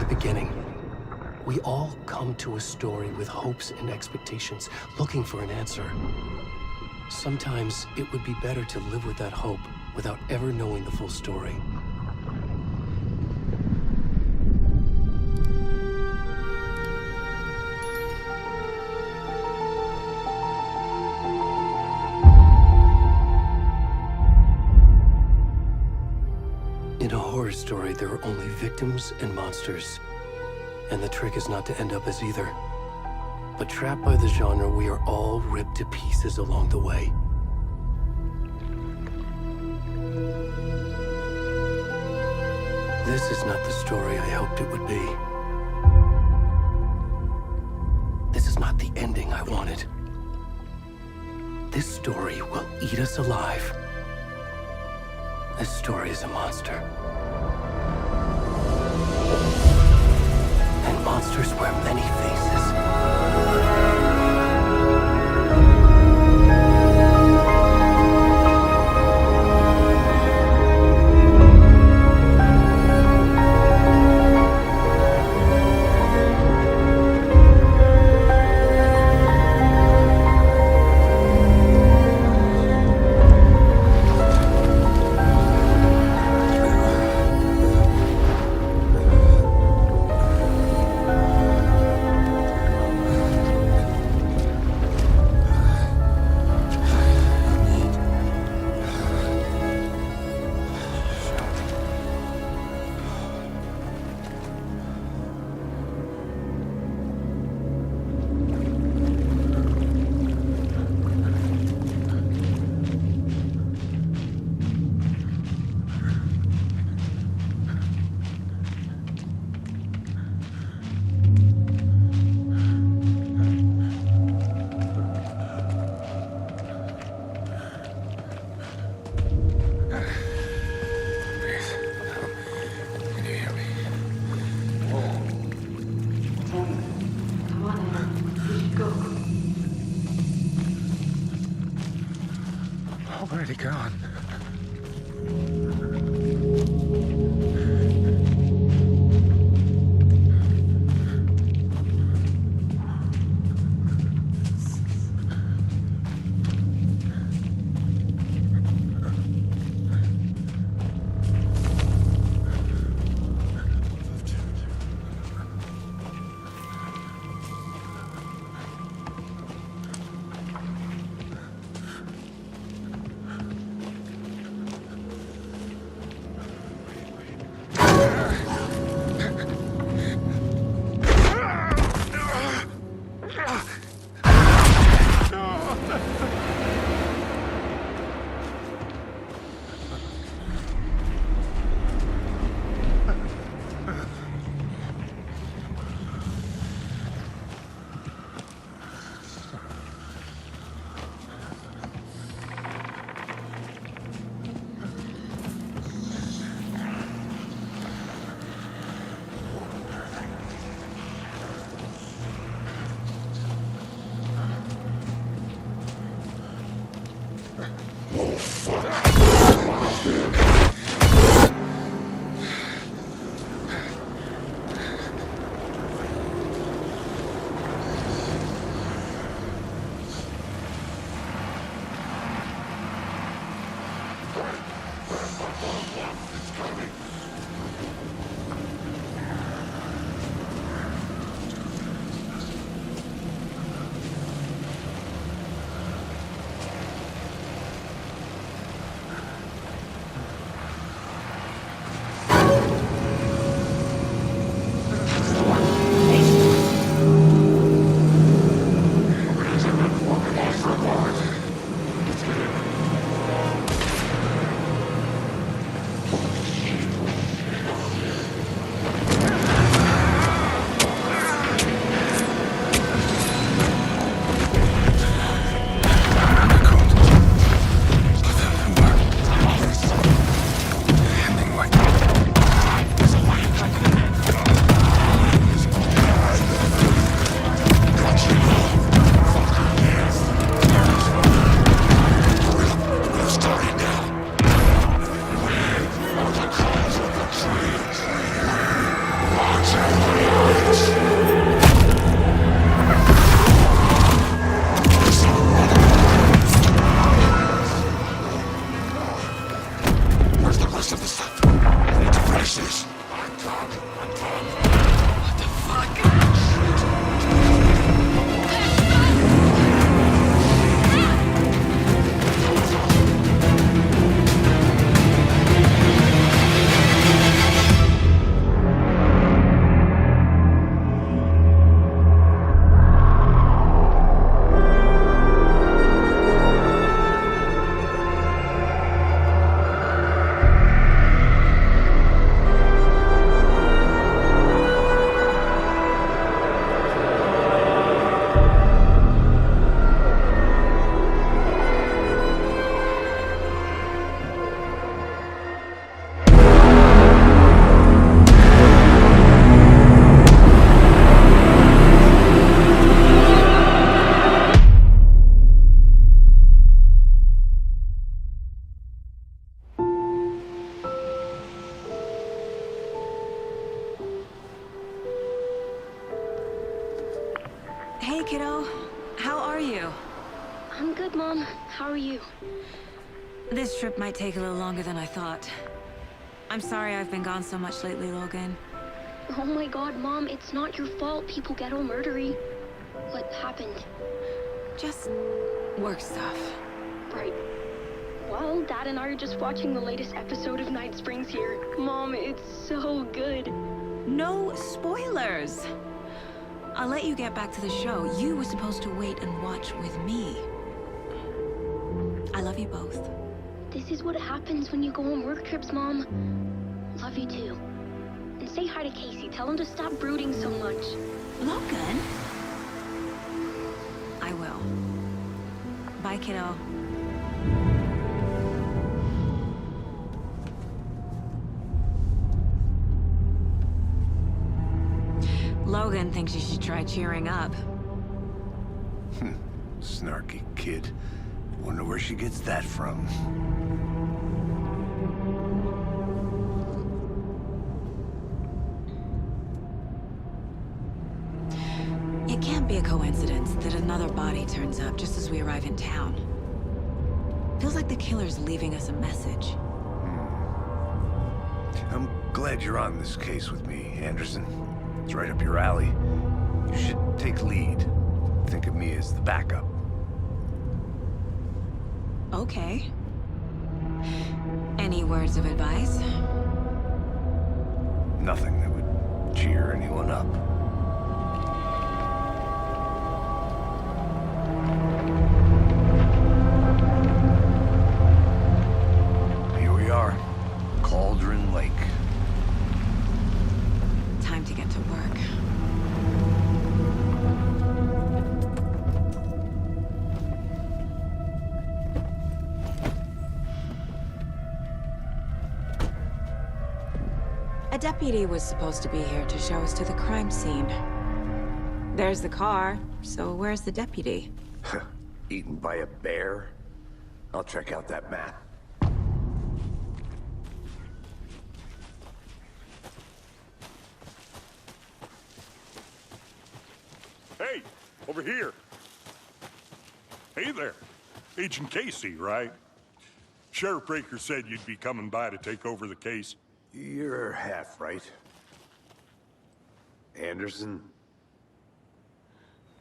beginning. We all come to a story with hopes and expectations, looking for an answer. Sometimes it would be better to live with that hope without ever knowing the full story. In a horror story, there are only victims and monsters. And the trick is not to end up as either. But trapped by the genre, we are all ripped to pieces along the way. This is not the story I hoped it would be. This is not the ending I wanted. This story will eat us alive. This story is a monster. And monsters wear many faces. Where'd he gone? I need to finish this. What the fuck? Hey, kiddo. How are you? I'm good, Mom. How are you? This trip might take a little longer than I thought. I'm sorry I've been gone so much lately, Logan. Oh my god, Mom, it's not your fault people get all murdery. What happened? Just work stuff. Right. Well, Dad and I are just watching the latest episode of Night Springs here. Mom, it's so good. No spoilers! I'll let you get back to the show. You were supposed to wait and watch with me. I love you both. This is what happens when you go on work trips, Mom. Love you too. And say hi to Casey. Tell him to stop brooding so much. Logan? I will. Bye, kiddo. Logan thinks you should try cheering up. Snarky kid. Wonder where she gets that from. It can't be a coincidence that another body turns up just as we arrive in town. Feels like the killer's leaving us a message. I'm glad you're on this case with me, Anderson. It's right up your alley. You should take lead. Think of me as the backup. Okay. Any words of advice? Nothing that would cheer anyone up. Here we are. Cauldron Lake. Time to get to work. A deputy was supposed to be here to show us to the crime scene. There's the car, so where's the deputy? Eaten by a bear? I'll check out that map. Hey, over here. Hey there. Agent Casey, right? Sheriff Breaker said you'd be coming by to take over the case. You're half right. Anderson?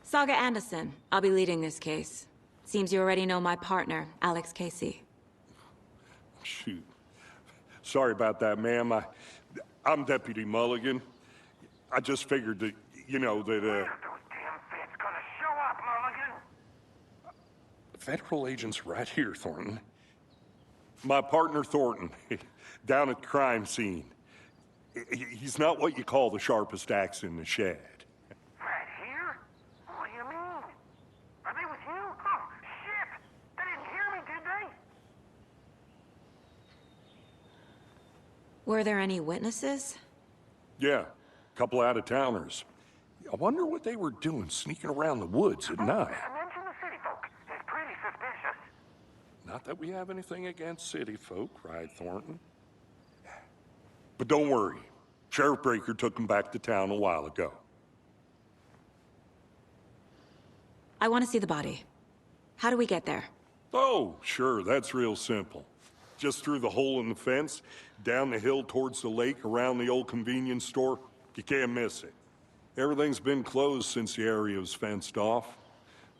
Saga Anderson. I'll be leading this case. Seems you already know my partner, Alex Casey. Shoot. Sorry about that, ma'am. I'm Deputy Mulligan. I just figured that, you know, that, Those damn feds gonna show up, Mulligan. federal agent's right here, Thornton. My partner, Thornton, down at the crime scene. He's not what you call the sharpest axe in the shed. Right here? What do you mean? Are they with you? Oh, shit! They didn't hear me, did they? Were there any witnesses? Yeah, a couple out-of-towners. I wonder what they were doing sneaking around the woods at night. Mention the city folk. It's pretty suspicious. Not that we have anything against city folk, right, Thornton? But don't worry. Sheriff Breaker took him back to town a while ago. I want to see the body. How do we get there? Oh, sure, that's real simple. Just through the hole in the fence, down the hill towards the lake, around the old convenience store. You can't miss it. Everything's been closed since the area was fenced off.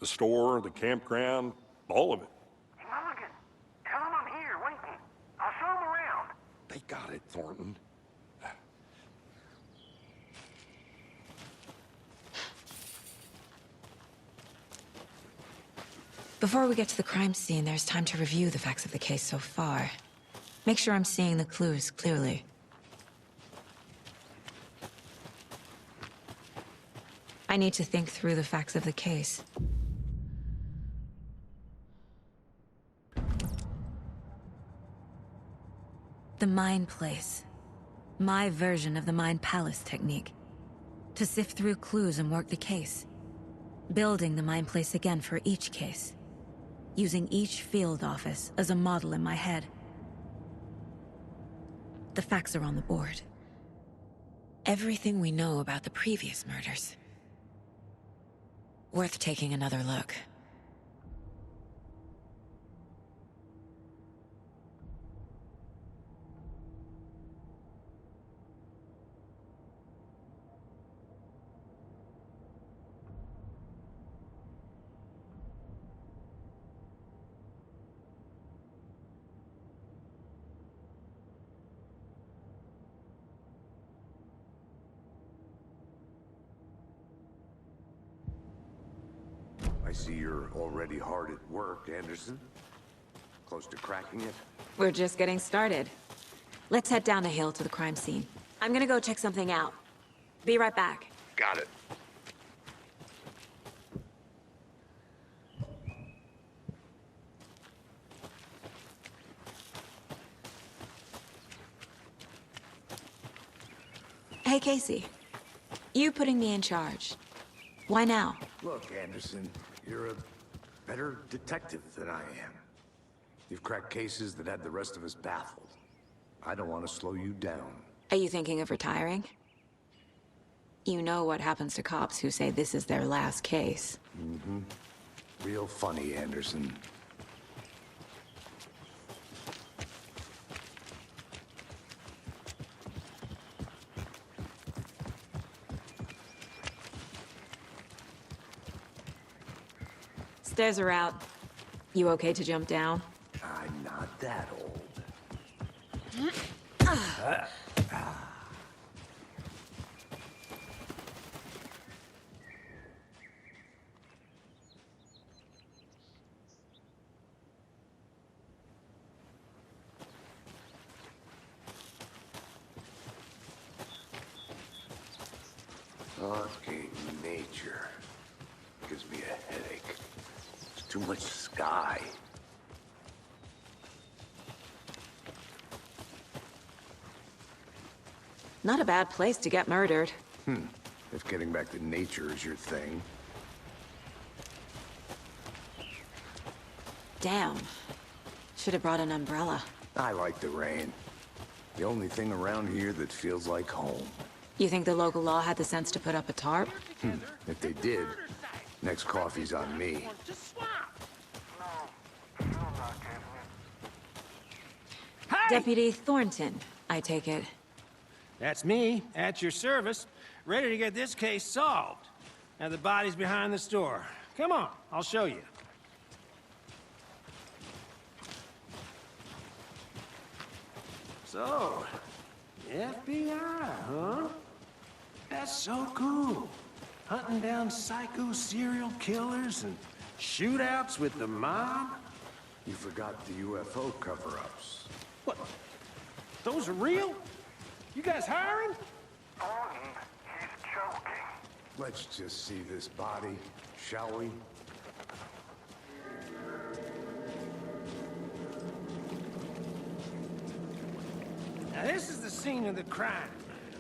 The store, the campground, all of it. Hey, Mulligan, tell him I'm here, waiting. I'll show him around. They got it, Thornton. Before we get to the crime scene, there's time to review the facts of the case so far. Make sure I'm seeing the clues clearly. I need to think through the facts of the case. The Mind Place. My version of the Mind Palace technique. To sift through clues and work the case. Building the Mind Place again for each case. Using each field office as a model in my head. The facts are on the board. Everything we know about the previous murders. Worth taking another look. I see you're already hard at work, Anderson. Close to cracking it? We're just getting started. Let's head down the hill to the crime scene. I'm gonna go check something out. Be right back. Got it. Hey, Casey. You putting me in charge. Why now? Look, Anderson, you're a better detective than I am. You've cracked cases that had the rest of us baffled. I don't want to slow you down. Are you thinking of retiring? You know what happens to cops who say this is their last case. Mm-hmm. Real funny, Anderson. Stairs are out. You okay to jump down? I'm not that old. Okay, nature. Gives me a headache. There's too much sky. Not a bad place to get murdered. If getting back to nature is your thing. Damn. Should have brought an umbrella. I like the rain. The only thing around here that feels like home. You think the local law had the sense to put up a tarp? If they did, next coffee's on me. Deputy Thornton, I take it. That's me, at your service, ready to get this case solved. Now the body's behind the store. Come on, I'll show you. So, FBI, huh? That's so cool. Hunting down psycho serial killers and shootouts with the mob. You forgot the UFO cover-ups. What? Those are real? You guys hiring? Thornton, he's joking. Let's just see this body, shall we? Now this is the scene of the crime.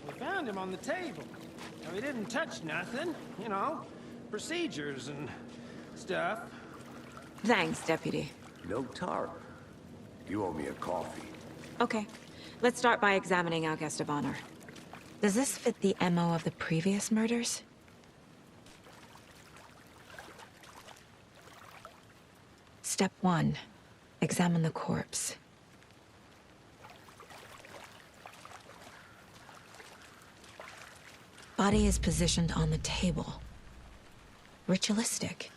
We found him on the table. Now he didn't touch nothing, you know, procedures and stuff. Thanks, Deputy. No tarp. You owe me a coffee. Okay. Let's start by examining our guest of honor. Does this fit the MO of the previous murders? Step 1. Examine the corpse. body is positioned on the table. Ritualistic.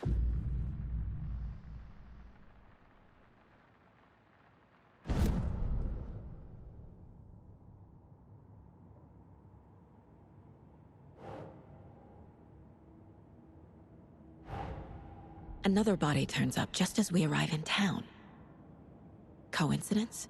Another body turns up just as we arrive in town. Coincidence?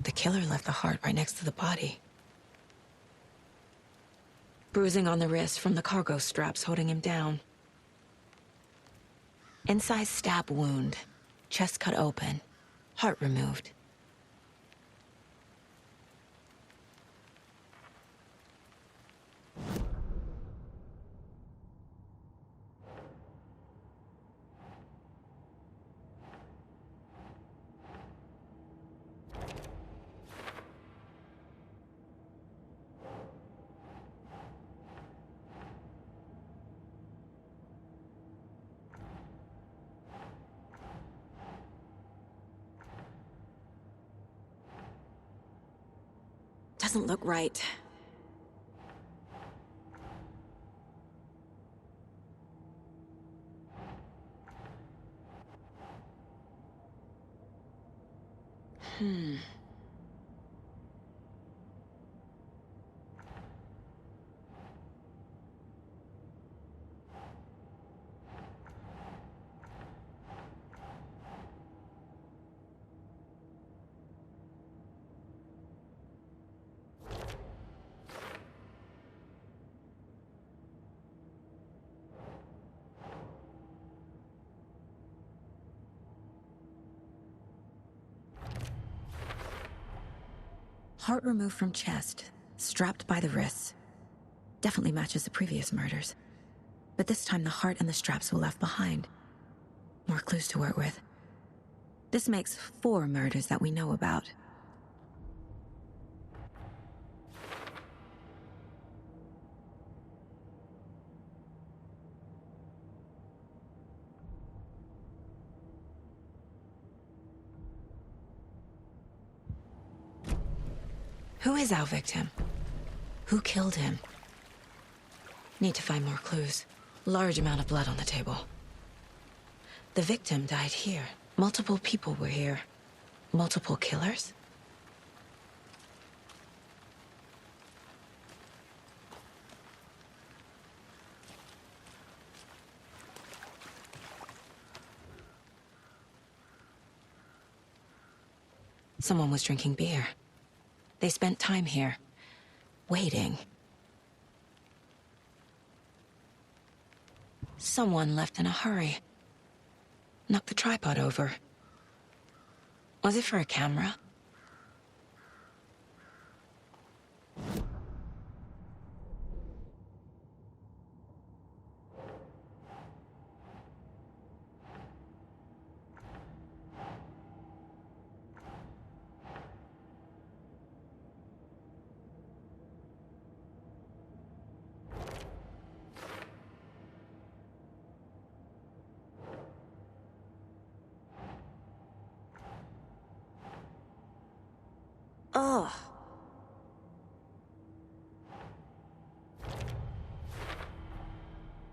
The killer left the heart right next to the body. Bruising on the wrist from the cargo straps holding him down. Incised stab wound. Chest cut open. Heart removed. Doesn't look right. Heart removed from chest, strapped by the wrists. Definitely matches the previous murders. But this time the heart and the straps were left behind. More clues to work with. This makes 4 murders that we know about. Who is our victim? Who killed him? Need to find more clues. Large amount of blood on the table. The victim died here. Multiple people were here. Multiple killers? Someone was drinking beer. They spent time here, waiting. Someone left in a hurry. Knocked the tripod over. Was it for a camera? Ugh.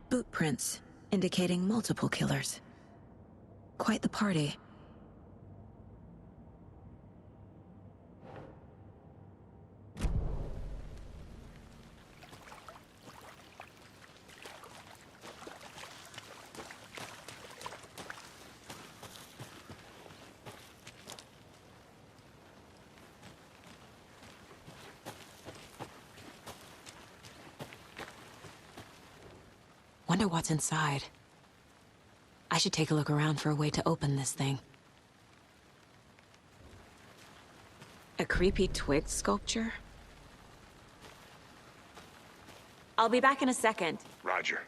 Boot prints, indicating multiple killers. Quite the party. Wonder what's inside. I should take a look around for a way to open this thing. A creepy twig sculpture? I'll be back in a second. Roger.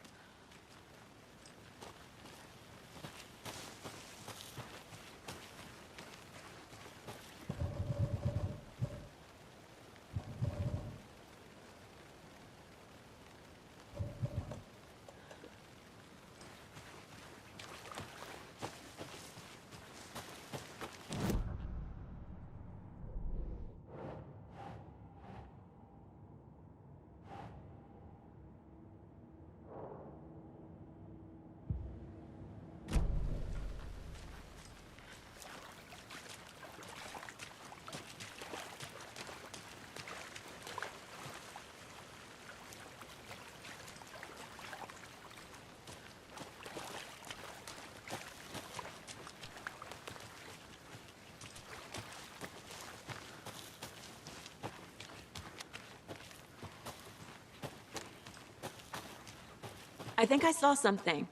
I think I saw something.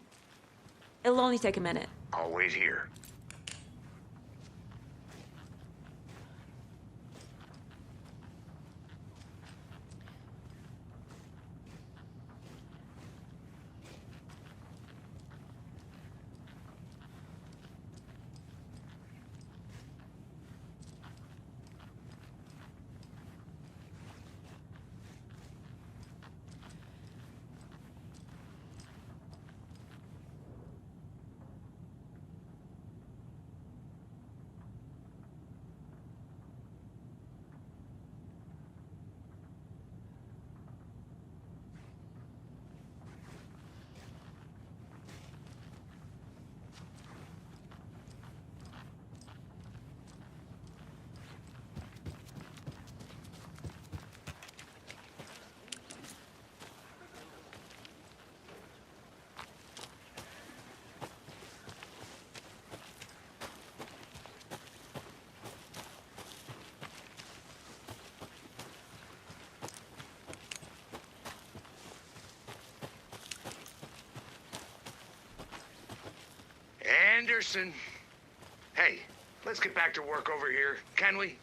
It'll only take a minute. I'll wait here. Anderson. Hey, let's get back to work over here, can we?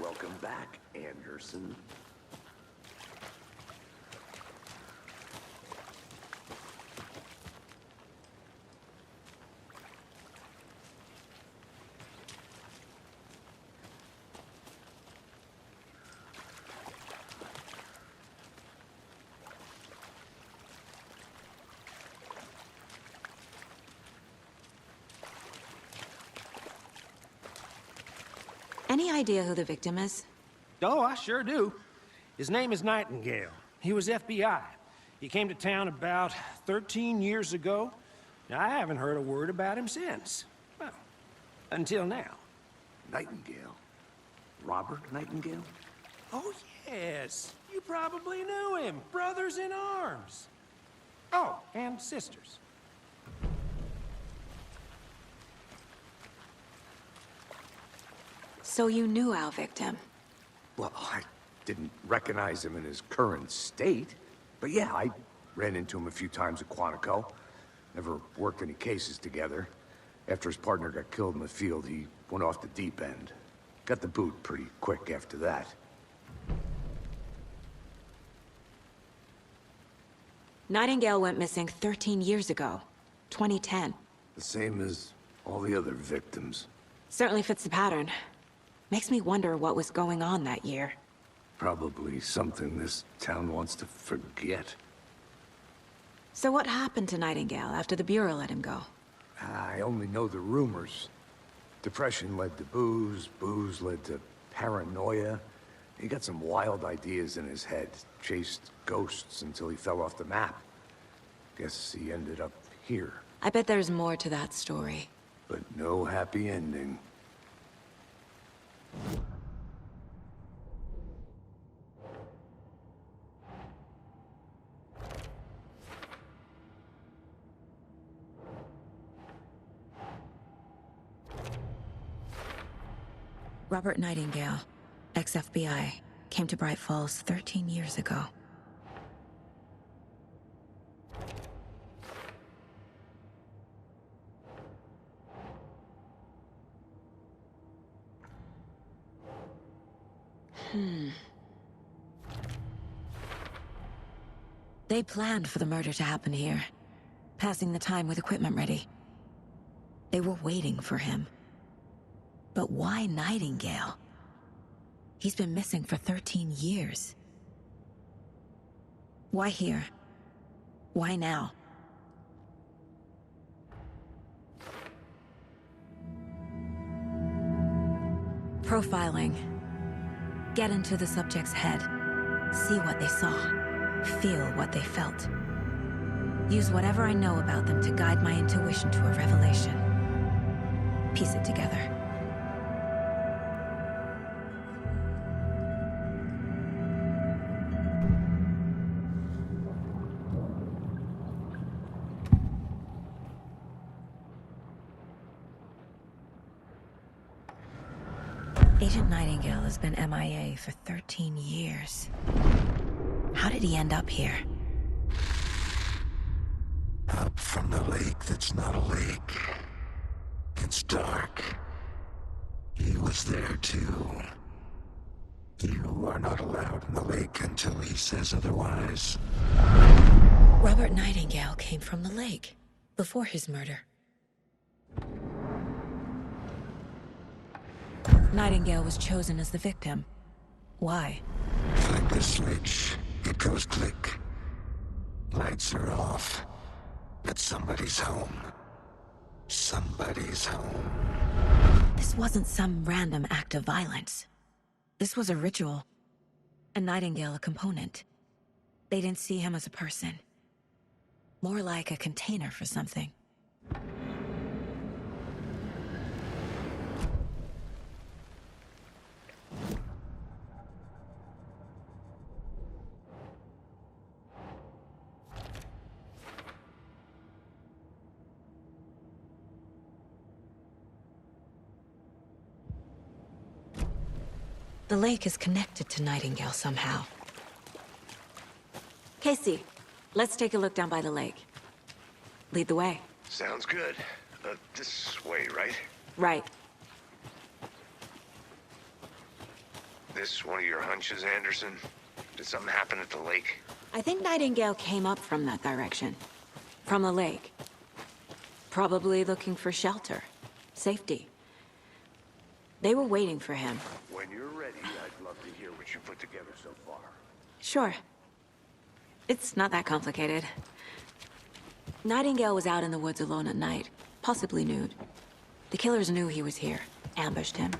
Welcome back, Anderson. Any idea who the victim is? Oh, I sure do. His name is Nightingale. He was FBI. He came to town about 13 years ago. Now, I haven't heard a word about him since. Well, until now. Nightingale? Robert Nightingale? Oh, yes. You probably knew him. Brothers in arms. Oh, and sisters. So you knew our victim? Well, I didn't recognize him in his current state. But yeah, I ran into him a few times at Quantico. Never worked any cases together. After his partner got killed in the field, he went off the deep end. Got the boot pretty quick after that. Nightingale went missing 13 years ago. 2010. The same as all the other victims. Certainly fits the pattern. Makes me wonder what was going on that year. Probably something this town wants to forget. So what happened to Nightingale after the Bureau let him go? I only know the rumors. Depression led to booze, booze led to paranoia. He got some wild ideas in his head, chased ghosts until he fell off the map. Guess he ended up here. I bet there's more to that story. But no happy ending. Robert Nightingale, ex-FBI, came to Bright Falls 13 years ago. They planned for the murder to happen here, passing the time with equipment ready. They were waiting for him. But why Nightingale? He's been missing for 13 years. Why here? Why now? Profiling. Get into the subject's head. See what they saw. Feel what they felt. Use whatever I know about them to guide my intuition to a revelation. Piece it together. Agent Nightingale has been MIA for 13 years. How did he end up here? Up from the lake that's not a lake. It's dark. He was there too. You are not allowed in the lake until he says otherwise. Robert Nightingale came from the lake, before his murder. Nightingale was chosen as the victim. Why? Flip the switch. It goes click. Lights are off. But somebody's home. Somebody's home. This wasn't some random act of violence. This was a ritual. And Nightingale a component. They didn't see him as a person. More like a container for something. The lake is connected to Nightingale somehow. Casey, let's take a look down by the lake. Lead the way. Sounds good. This way, right? Right. This one of your hunches, Anderson? Did something happen at the lake? I think Nightingale came up from that direction. From the lake. Probably looking for shelter. Safety. They were waiting for him. When you're ready, I'd love to hear what you put together so far. Sure. It's not that complicated. Nightingale was out in the woods alone at night, possibly nude. The killers knew he was here, ambushed him,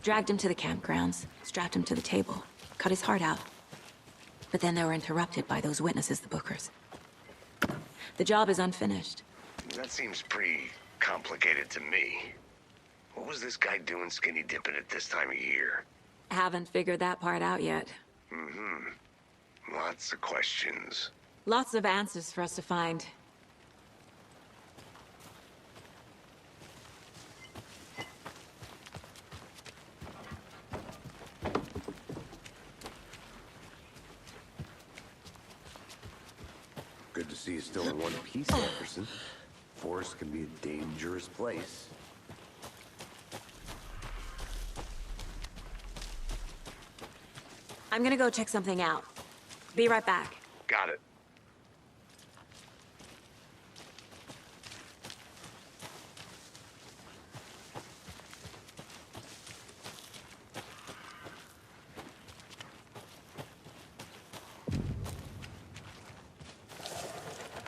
dragged him to the campgrounds, strapped him to the table, cut his heart out. But then they were interrupted by those witnesses, the Bookers. The job is unfinished. That seems pretty complicated to me. What was this guy doing skinny dipping at this time of year? Haven't figured that part out yet. Lots of questions. Lots of answers for us to find. Good to see you still in one piece, Anderson. Forest can be a dangerous place. I'm gonna go check something out. Be right back. Got it.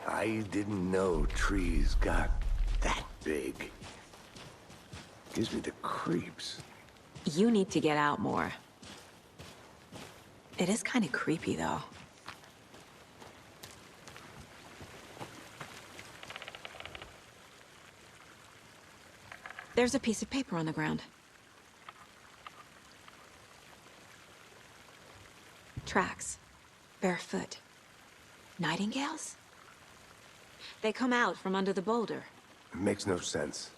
I didn't know trees got that big. Gives me the creeps. You need to get out more. It is kind of creepy, though. There's a piece of paper on the ground. Tracks. Barefoot. Nightingales? They come out from under the boulder. It makes no sense.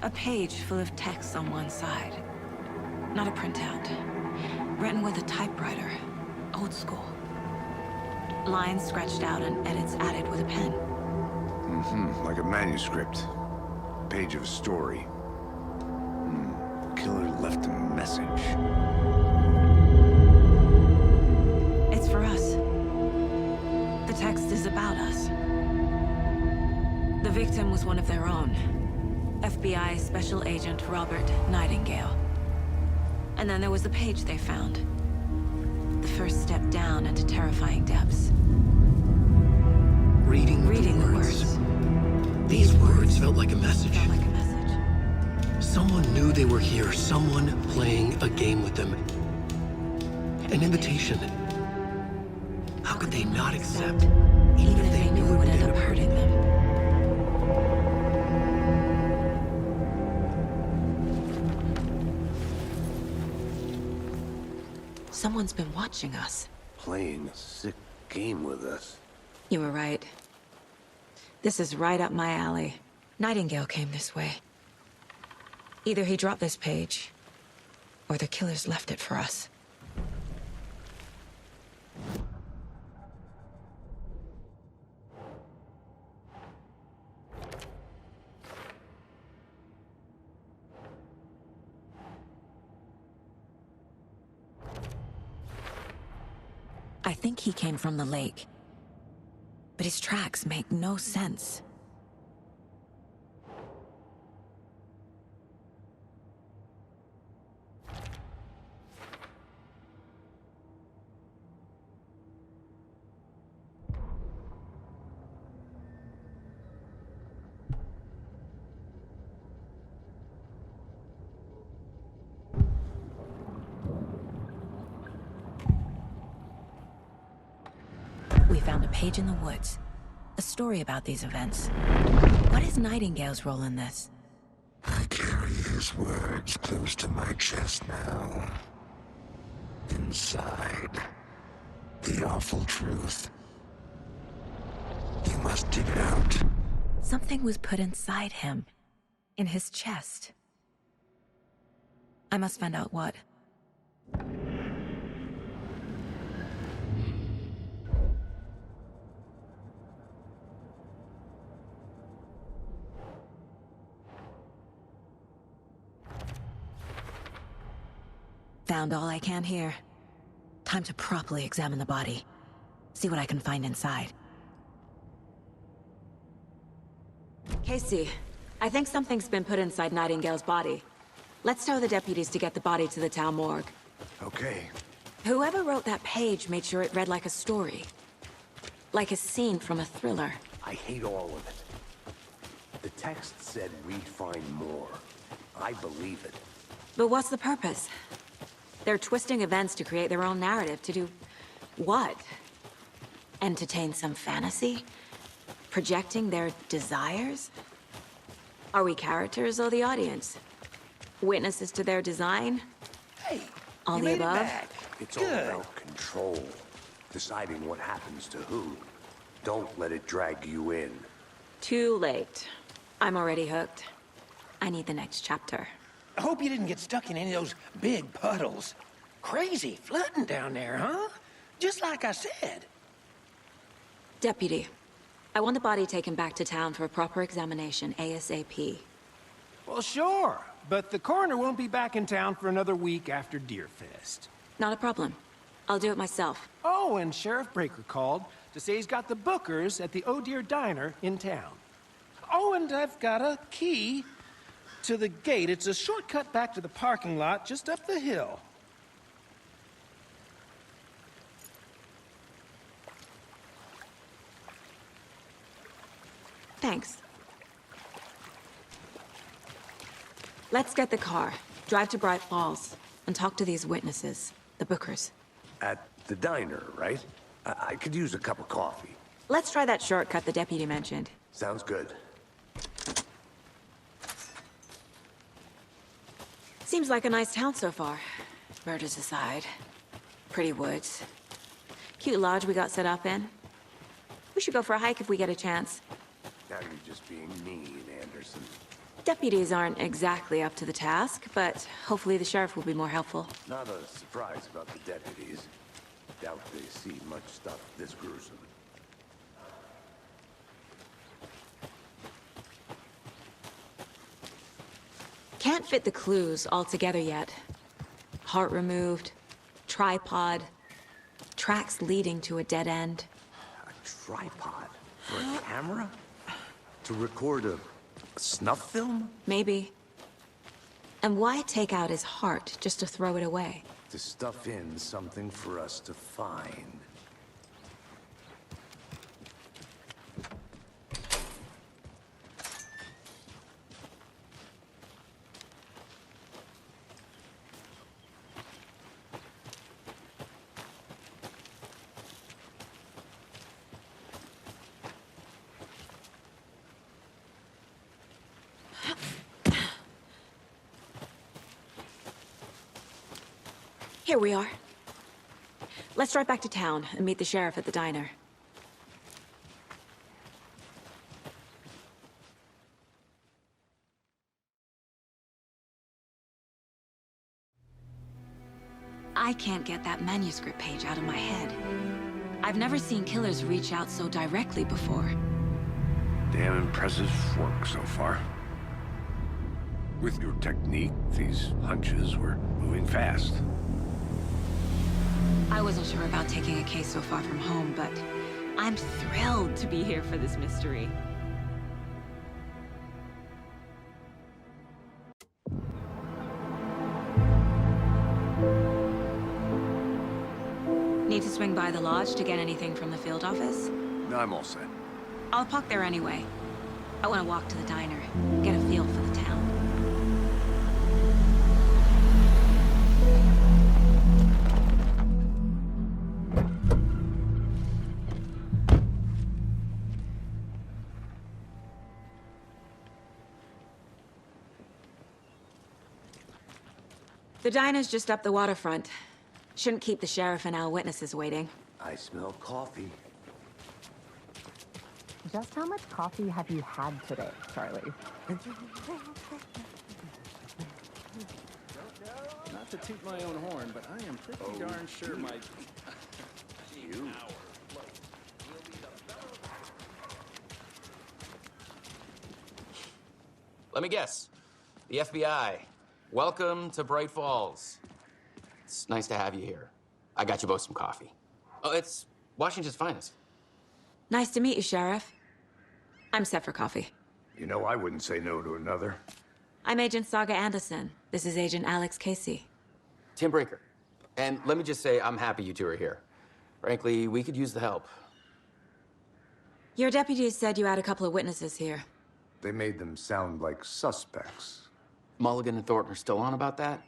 A page full of text on one side. Not a printout. Written with a typewriter. Old school. Lines scratched out and edits added with a pen. Like a manuscript. Page of a story. Killer left a message. It's for us. The text is about us. The victim was one of their own. FBI Special Agent Robert Nightingale. And then there was the page they found. The first step down into terrifying depths. Reading the words. These words felt like a message. Felt like a message. Someone knew they were here. Someone playing a game with them. An invitation. How could they not accept, Even if they knew it would end up hurting them. Someone's been watching us. Playing a sick game with us. You were right. This is right up my alley. Nightingale came this way. Either he dropped this page, or the killers left it for us. I think he came from the lake. But his tracks make no sense. We found a page in the woods. A story about these events. What is Nightingale's role in this? I carry his words close to my chest now. Inside, the awful truth. You must dig it out. Something was put inside him. In his chest. I must find out what. Found all I can here. Time to properly examine the body. See what I can find inside. Casey, I think something's been put inside Nightingale's body. Let's tell the deputies to get the body to the town morgue. Okay. Whoever wrote that page made sure it read like a story. Like a scene from a thriller. I hate all of it. The text said we'd find more. I believe it. But what's the purpose? They're twisting events to create their own narrative. To do what? Entertain some fantasy? Projecting their desires? Are we characters or the audience? Witnesses to their design? Hey, All you the made it above? back. It's all Good. about control. Deciding what happens to who. Don't let it drag you in. Too late. I'm already hooked. I need the next chapter. I hope you didn't get stuck in any of those big puddles. Crazy flooding down there, huh? Just like I said. Deputy, I want the body taken back to town for a proper examination ASAP. Well, sure. But the coroner won't be back in town for another week after Deerfest. Not a problem. I'll do it myself. Oh, and Sheriff Breaker called to say he's got the Bookers at the Oh Dear Diner in town. Oh, and I've got a key to the gate. It's a shortcut back to the parking lot just up the hill. Thanks. Let's get the car, drive to Bright Falls, and talk to these witnesses, the Bookers. At the diner, right? I could use a cup of coffee. Let's try that shortcut the deputy mentioned. Sounds good. Seems like a nice town so far. Murders aside. Pretty woods. Cute lodge we got set up in. We should go for a hike if we get a chance. Now you're just being mean, Anderson. Deputies aren't exactly up to the task, but hopefully the sheriff will be more helpful. Not a surprise about the deputies. Doubt they see much stuff this gruesome. Can't fit the clues all together yet. Heart removed, tripod, tracks leading to a dead end. A tripod? For a camera? To record a snuff film? Maybe. And why take out his heart just to throw it away? To stuff in something for us to find. Here we are. Let's drive back to town and meet the sheriff at the diner. I can't get that manuscript page out of my head. I've never seen killers reach out so directly before. Damn impressive work so far. With your technique, these hunches were moving fast. I wasn't sure about taking a case so far from home, but I'm thrilled to be here for this mystery. Need to swing by the lodge to get anything from the field office? No, I'm all set. I'll park there anyway. I want to walk to the diner, get a feel for the town. The diner's just up the waterfront. Shouldn't keep the sheriff and our witnesses waiting. I smell coffee. Just how much coffee have you had today, Charlie? Not to toot my own horn, but I am pretty darn sure my... You? Let me guess. The FBI. Welcome to Bright Falls. It's nice to have you here. I got you both some coffee. Oh, it's Washington's finest. Nice to meet you, Sheriff. I'm set for coffee. You know, I wouldn't say no to another. I'm Agent Saga Anderson. This is Agent Alex Casey. Tim Breaker. And let me just say, I'm happy you two are here. Frankly, we could use the help. Your deputies said you had a couple of witnesses here. They made them sound like suspects. Mulligan and Thornton are still on about that?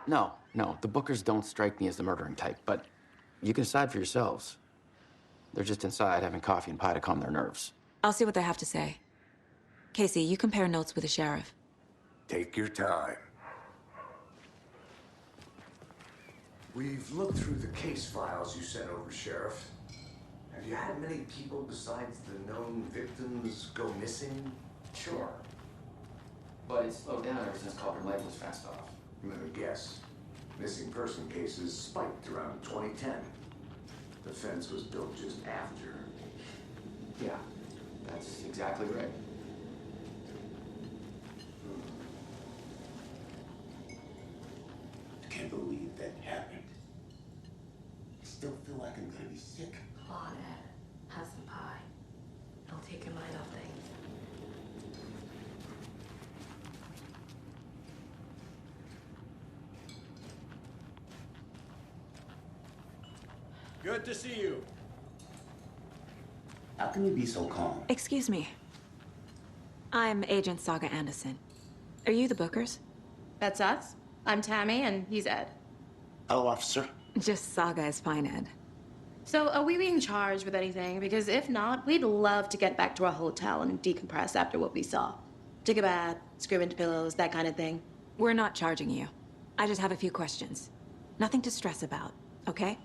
No, the Bookers don't strike me as the murdering type, but you can decide for yourselves. They're just inside having coffee and pie to calm their nerves. I'll see what they have to say. Casey, you compare notes with the sheriff. Take your time. We've looked through the case files you sent over, Sheriff. Have you had many people besides the known victims go missing? Sure. But it's slowed down ever since Culver Lake was fast off. Let me guess. Missing person cases spiked around 2010. The fence was built just after. Yeah, that's exactly right. I can't believe that happened. I still feel like I'm gonna be sick. Come on, Ed. Have some pie. It'll take your mind off things. Good to see you. How can you be so calm? Excuse me. I'm Agent Saga Anderson. Are you the Bookers? That's us. I'm Tammy, and he's Ed. Hello, officer. Just Saga is fine, Ed. So, are we being charged with anything? Because if not, we'd love to get back to our hotel and decompress after what we saw. Take a bath, scream into pillows, that kind of thing. We're not charging you. I just have a few questions. Nothing to stress about, okay?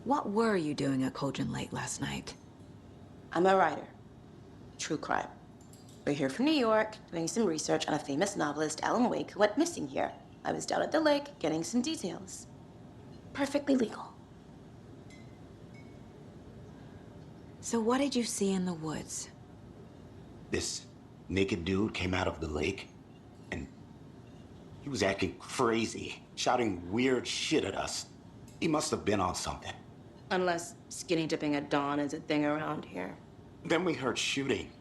What were you doing at Cauldron Lake last night? I'm a writer. true crime. We're here from New York, doing some research on a famous novelist, Alan Wake, who went missing here. I was down at the lake, getting some details. Perfectly legal. So what did you see in the woods? This naked dude came out of the lake, and he was acting crazy, shouting weird shit at us. He must have been on something. Unless skinny dipping at dawn is a thing around here. Then we heard shooting.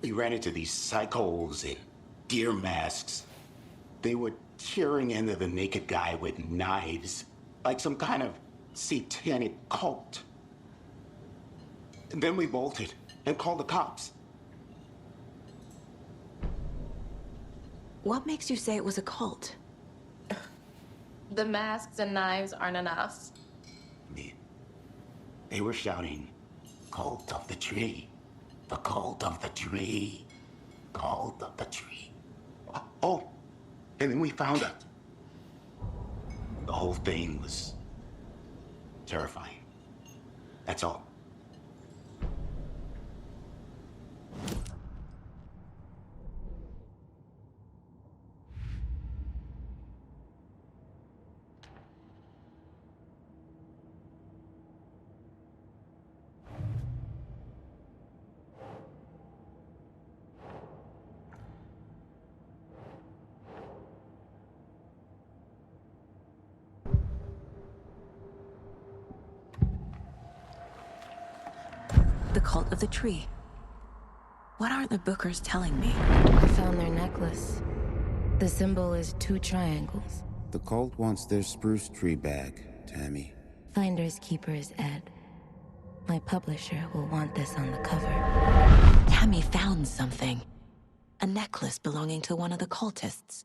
We ran into these psychos in deer masks. They were tearing into the naked guy with knives, like some kind of satanic cult. And then we bolted and called the cops. What makes you say it was a cult? The masks and knives aren't enough. They were shouting, "Cult of the tree, the cult of the tree, cult of the tree." Oh, and then we found it. The whole thing was terrifying. That's all. The cult of the tree. What aren't the Bookers telling me? I found their necklace. The symbol is 2 triangles. The cult wants their spruce tree back, Tammy. Finders keepers, Ed. My publisher will want this on the cover. Tammy found something. A necklace belonging to one of the cultists.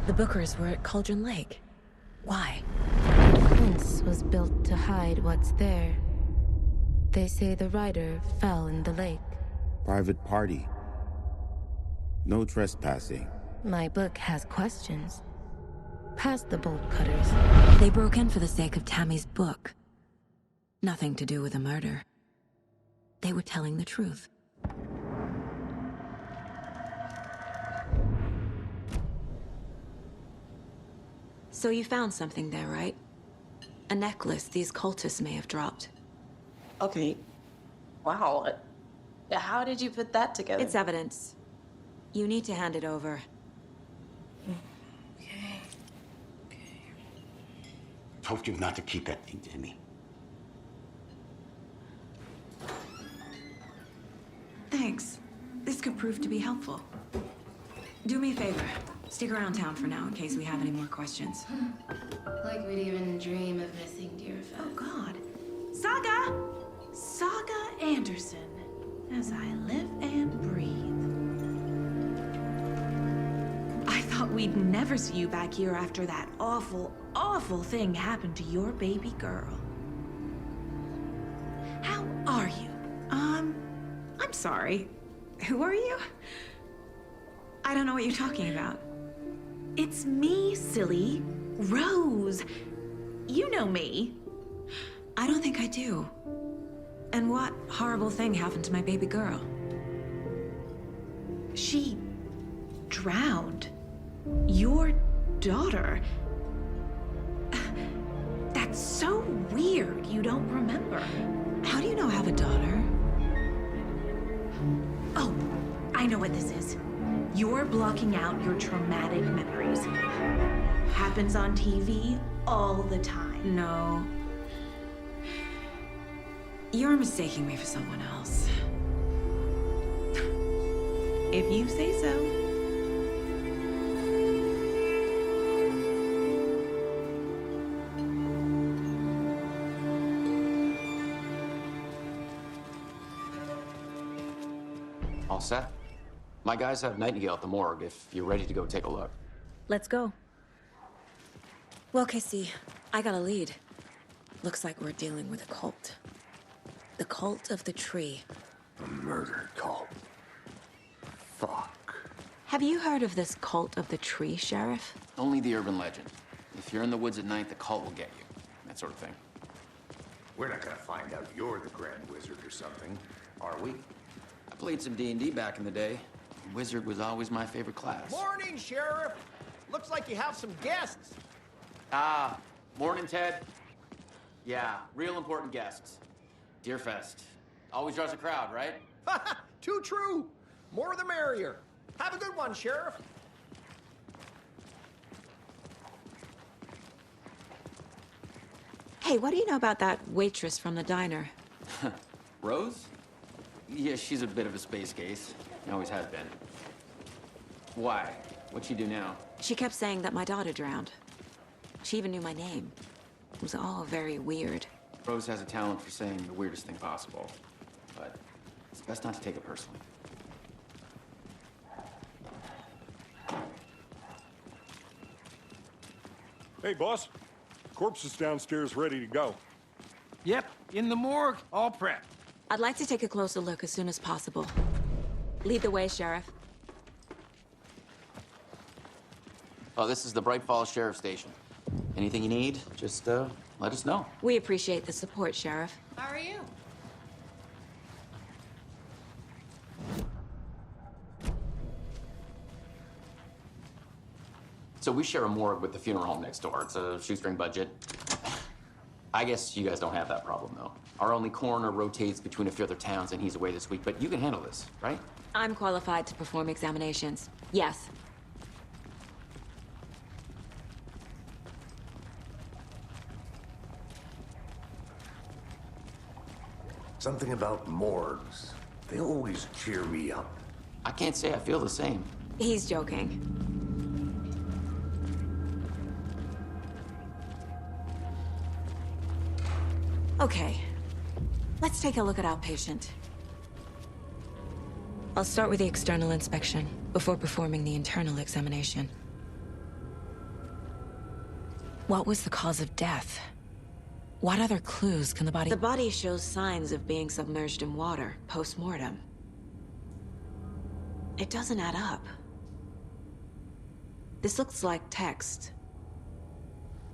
The Bookers were at Cauldron Lake. Why? The fence was built to hide what's there. They say the rider fell in the lake. Private party. No trespassing. My book has questions. Past the bolt cutters. They broke in for the sake of Tammy's book. Nothing to do with a murder. They were telling the truth. So you found something there, right? A necklace these cultists may have dropped. Okay. Wow. How did you put that together? It's evidence. You need to hand it over. Told you not to keep that thing to me. Thanks. This could prove to be helpful. Do me a favor. Stick around town for now in case we have any more questions. Like we'd even dream of missing dear Fez. Oh, God. Saga! Saga Anderson. As I live and breathe. I thought we'd never see you back here after that awful, awful thing happened to your baby girl. How are you? I'm sorry. Who are you? I don't know what you're talking about. It's me, silly. Rose. You know me. I don't think I do. And what horrible thing happened to my baby girl? She drowned. Your daughter. That's so weird you don't remember. How do you know I have a daughter? Oh, I know what this is. You're blocking out your traumatic memories. Happens on TV all the time. No. You're mistaking me for someone else. If you say so. All set? My guys have Nightingale at the morgue if you're ready to go take a look. Let's go. Well, Casey, I got a lead. Looks like we're dealing with a cult. The cult of the tree. A murder cult. Fuck. Have you heard of this cult of the tree, Sheriff? Only the urban legend. If you're in the woods at night, the cult will get you. That sort of thing. We're not gonna find out you're the Grand Wizard or something, are we? I played some D&D back in the day. Wizard was always my favorite class. Morning, Sheriff. Looks like you have some guests. Ah, morning, Ted. Yeah, real important guests. Deerfest. Always draws a crowd, right? Too true. More the merrier. Have a good one, Sheriff. Hey, what do you know about that waitress from the diner? Rose? Yeah, she's a bit of a space case. Always has been. Why? What'd she do now? She kept saying that my daughter drowned. She even knew my name. It was all very weird. Rose has a talent for saying the weirdest thing possible. But it's best not to take it personally. Hey, boss. Corpse is downstairs ready to go. Yep, in the morgue, all prepped. I'd like to take a closer look as soon as possible. Lead the way, Sheriff. Oh, this is the Bright Falls Sheriff Station. Anything you need, just let us know. We appreciate the support, Sheriff. How are you? So we share a morgue with the funeral home next door. It's a shoestring budget. I guess you guys don't have that problem, though. Our only coroner rotates between a few other towns, and he's away this week. But you can handle this, right? I'm qualified to perform examinations. Yes. Something about morgues. They always cheer me up. I can't say I feel the same. He's joking. Okay. Let's take a look at our patient. I'll start with the external inspection before performing the internal examination. What was the cause of death? What other clues can the body... The body shows signs of being submerged in water post-mortem. It doesn't add up. This looks like text.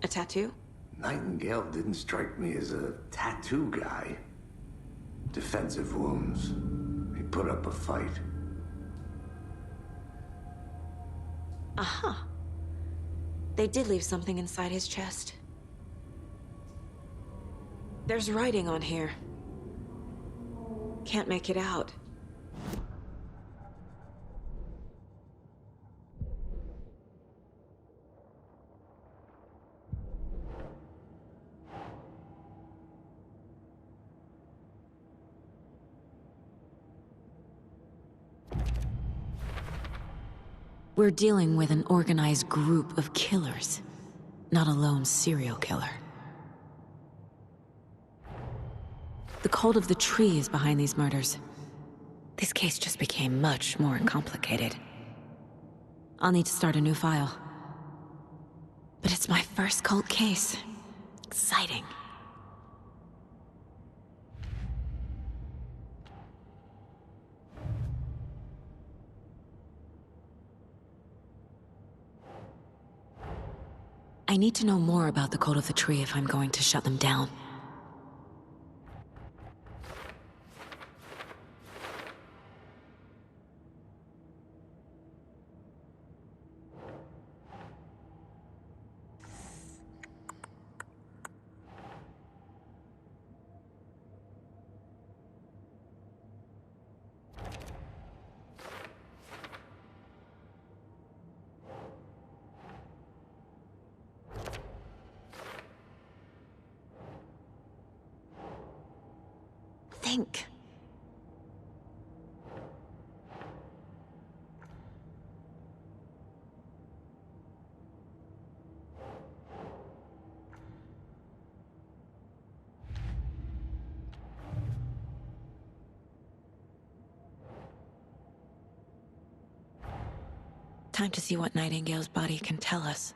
A tattoo? Nightingale didn't strike me as a tattoo guy. Defensive wounds. He put up a fight. Aha. They did leave something inside his chest. There's writing on here. Can't make it out. We're dealing with an organized group of killers, not a lone serial killer. The cult of the tree is behind these murders. This case just became much more complicated. I'll need to start a new file. But it's my first cult case. Exciting. I need to know more about the cult of the tree if I'm going to shut them down. Think. Time to see what Nightingale's body can tell us.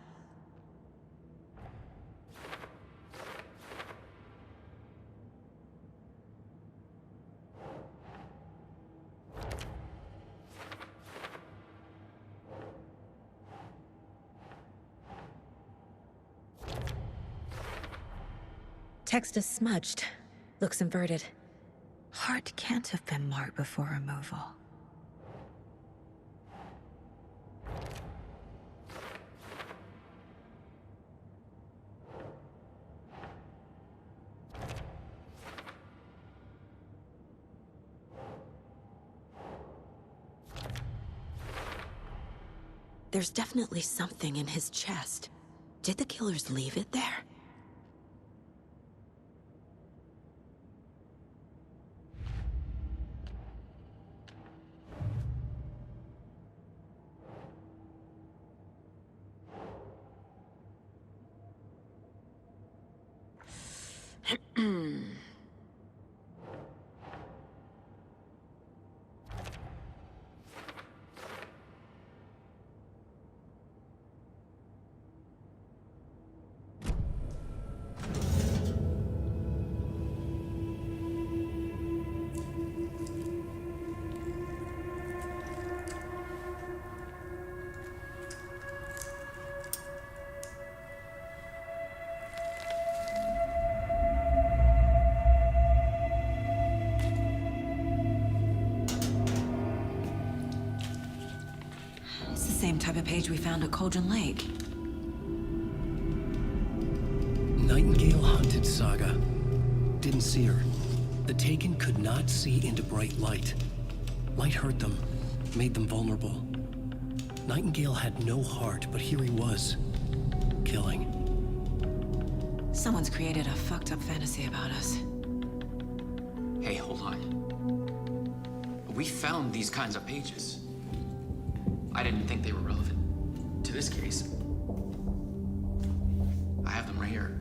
Text is smudged. Looks inverted. Heart can't have been marked before removal. There's definitely something in his chest. Did the killers leave it there? It's the same type of page we found at Cauldron Lake. Nightingale hunted Saga. Didn't see her. The Taken could not see into bright light. Light hurt them, made them vulnerable. Nightingale had no heart, but here he was, killing. Someone's created a fucked up fantasy about us. Hey, hold on. We found these kinds of pages. I didn't think they were relevant to this case. I have them right here.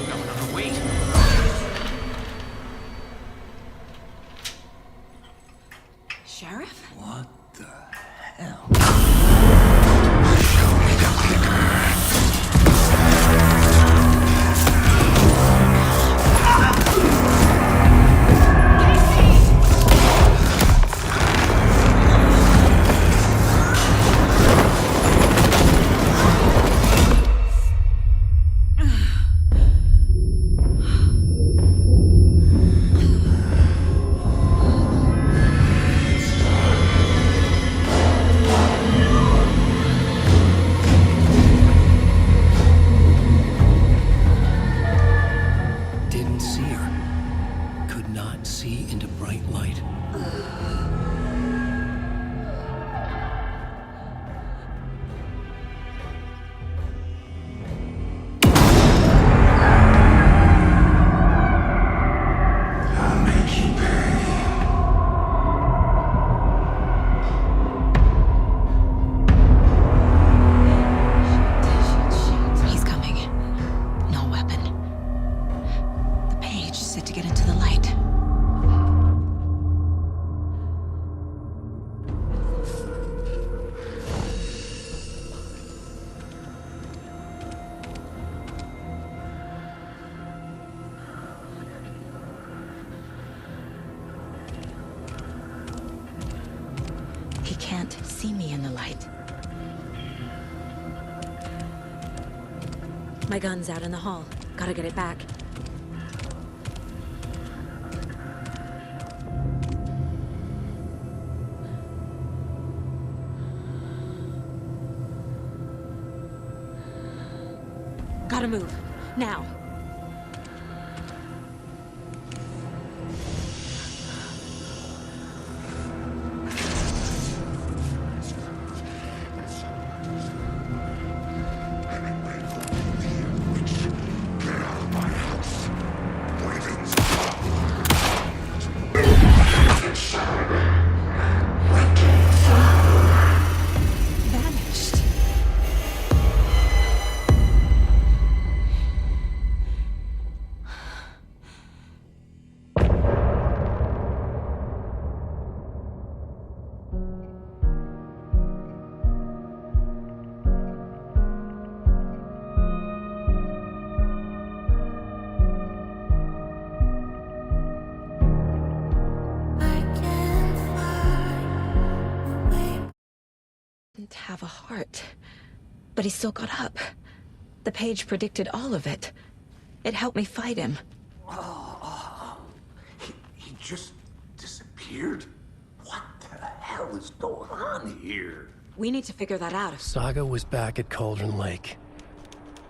No, wait. Sheriff? What the hell? Didn't see her. Could not see into bright light. I'll make you pay. He's coming. No weapon. The page said to get into the light. He can't see me in the light. My gun's out in the hall. Gotta get it back. Gotta move. Now. Vanished. have a heart. But he still got up. The page predicted all of it. It helped me fight him. He just disappeared? What the hell is going on here? We need to figure that out. Saga was back at Cauldron Lake.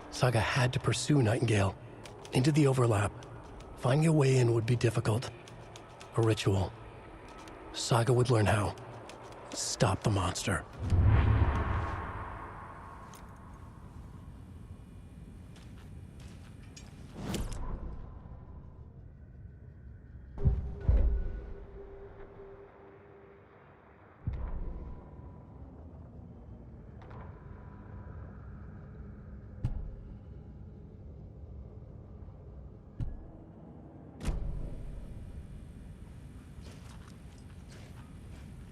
Saga had to pursue Nightingale. Into the overlap. Finding a way in would be difficult. A ritual. Saga would learn how. Stop the monster.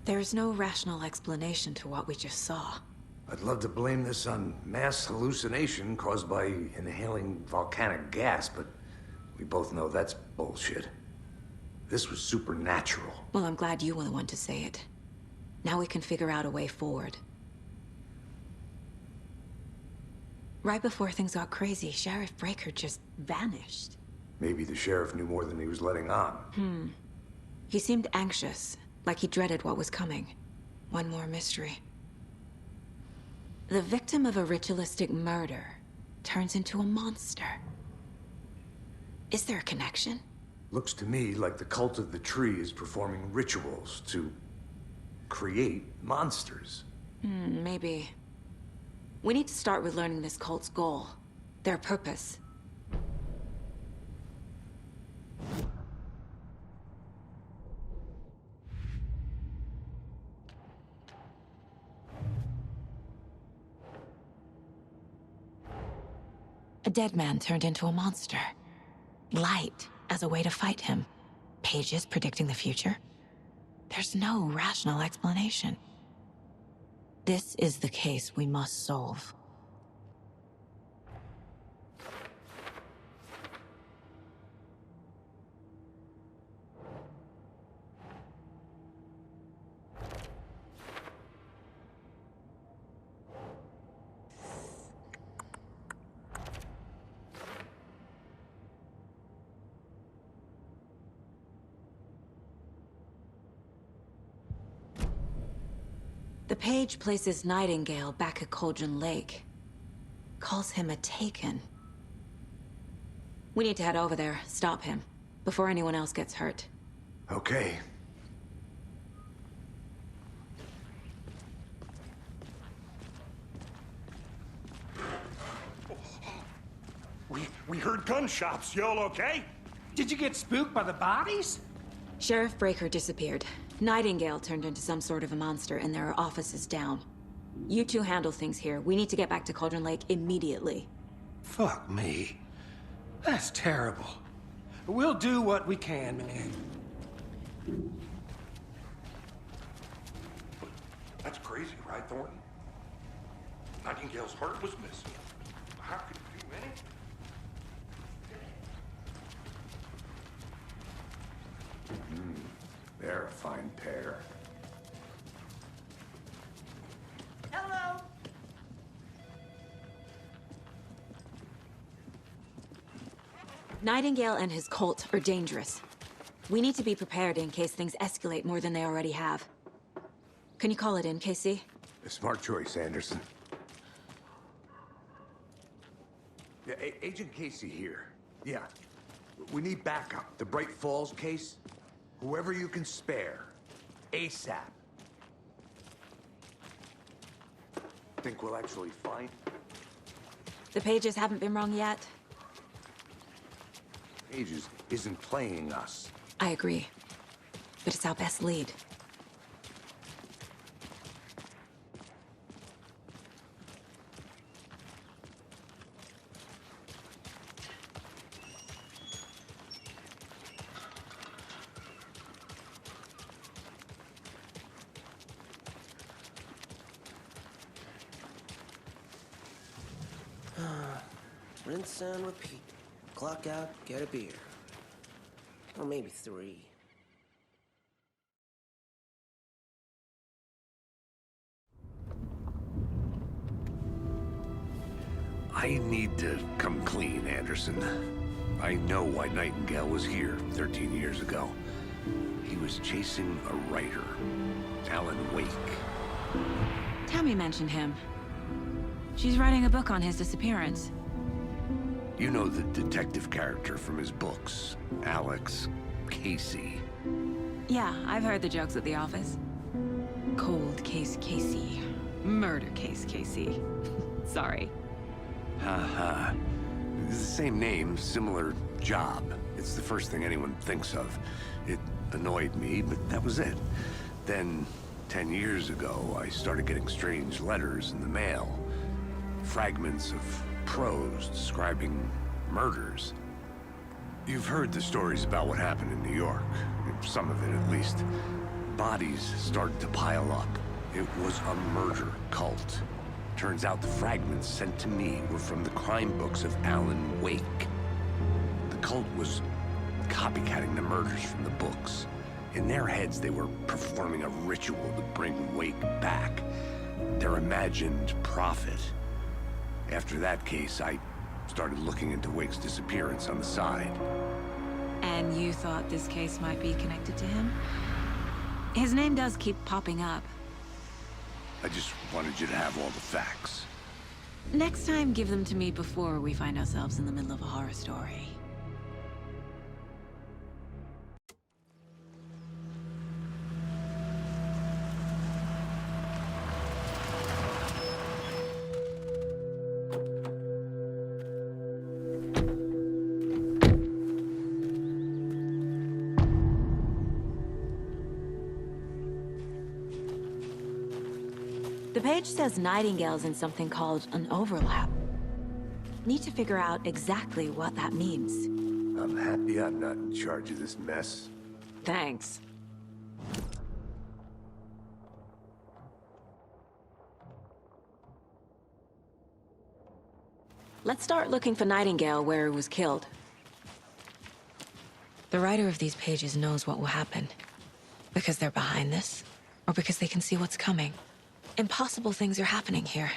There's no rational explanation to what we just saw. I'd love to blame this on mass hallucination caused by inhaling volcanic gas, but we both know that's bullshit. This was supernatural. Well, I'm glad you were the one to say it. Now we can figure out a way forward. Right before things got crazy, Sheriff Breaker just vanished. Maybe the sheriff knew more than he was letting on. He seemed anxious, like he dreaded what was coming. One more mystery. The victim of a ritualistic murder turns into a monster. Is there a connection? Looks to me like the cult of the tree is performing rituals to create monsters. Maybe. We need to start with learning this cult's goal. Their purpose. A dead man turned into a monster. Light as a way to fight him. Pages predicting the future. There's no rational explanation. This is the case we must solve. The page places Nightingale back at Cauldron Lake. Calls him a Taken. We need to head over there, stop him, before anyone else gets hurt. Okay. We heard gunshots. Y'all okay? Did you get spooked by the bodies? Sheriff Breaker disappeared. Nightingale turned into some sort of a monster, and there are offices down. You two handle things here. We need to get back to Cauldron Lake immediately. Fuck me. That's terrible. We'll do what we can, man. That's crazy, right, Thornton? Nightingale's heart was missing. How could you do anything? They're a fine pair. Hello. Nightingale and his cult are dangerous. We need to be prepared in case things escalate more than they already have. Can you call it in, Casey? A smart choice, Anderson. Yeah, Agent Casey here. Yeah. We need backup. The Bright Falls case? Whoever you can spare. ASAP. Think we'll actually find? The pages haven't been wrong yet. Pages isn't playing us. I agree. But it's our best lead. Rinse and repeat. Clock out, get a beer. Or maybe 3. I need to come clean, Anderson. I know why Nightingale was here 13 years ago. He was chasing a writer, Alan Wake. Tammy mentioned him. She's writing a book on his disappearance. You know the detective character from his books, Alex Casey. Yeah, I've heard the jokes at the office. Cold case Casey. Murder case Casey. Sorry. Haha. It's the same name, similar job. It's the first thing anyone thinks of. It annoyed me, but that was it. Then, 10 years ago, I started getting strange letters in the mail. Fragments of prose describing murders. You've heard the stories about what happened in New York. Some of it, at least. Bodies started to pile up. It was a murder cult. Turns out the fragments sent to me were from the crime books of Alan Wake. The cult was copycatting the murders from the books. In their heads, they were performing a ritual to bring Wake back. Their imagined prophet. After that case, I started looking into Wake's disappearance on the side. And you thought this case might be connected to him? His name does keep popping up. I just wanted you to have all the facts. Next time, give them to me before we find ourselves in the middle of a horror story. The page says Nightingale's in something called an overlap. Need to figure out exactly what that means. I'm happy I'm not in charge of this mess. Thanks. Let's start looking for Nightingale where he was killed. The writer of these pages knows what will happen. Because they're behind this, or because they can see what's coming. Impossible things are happening here.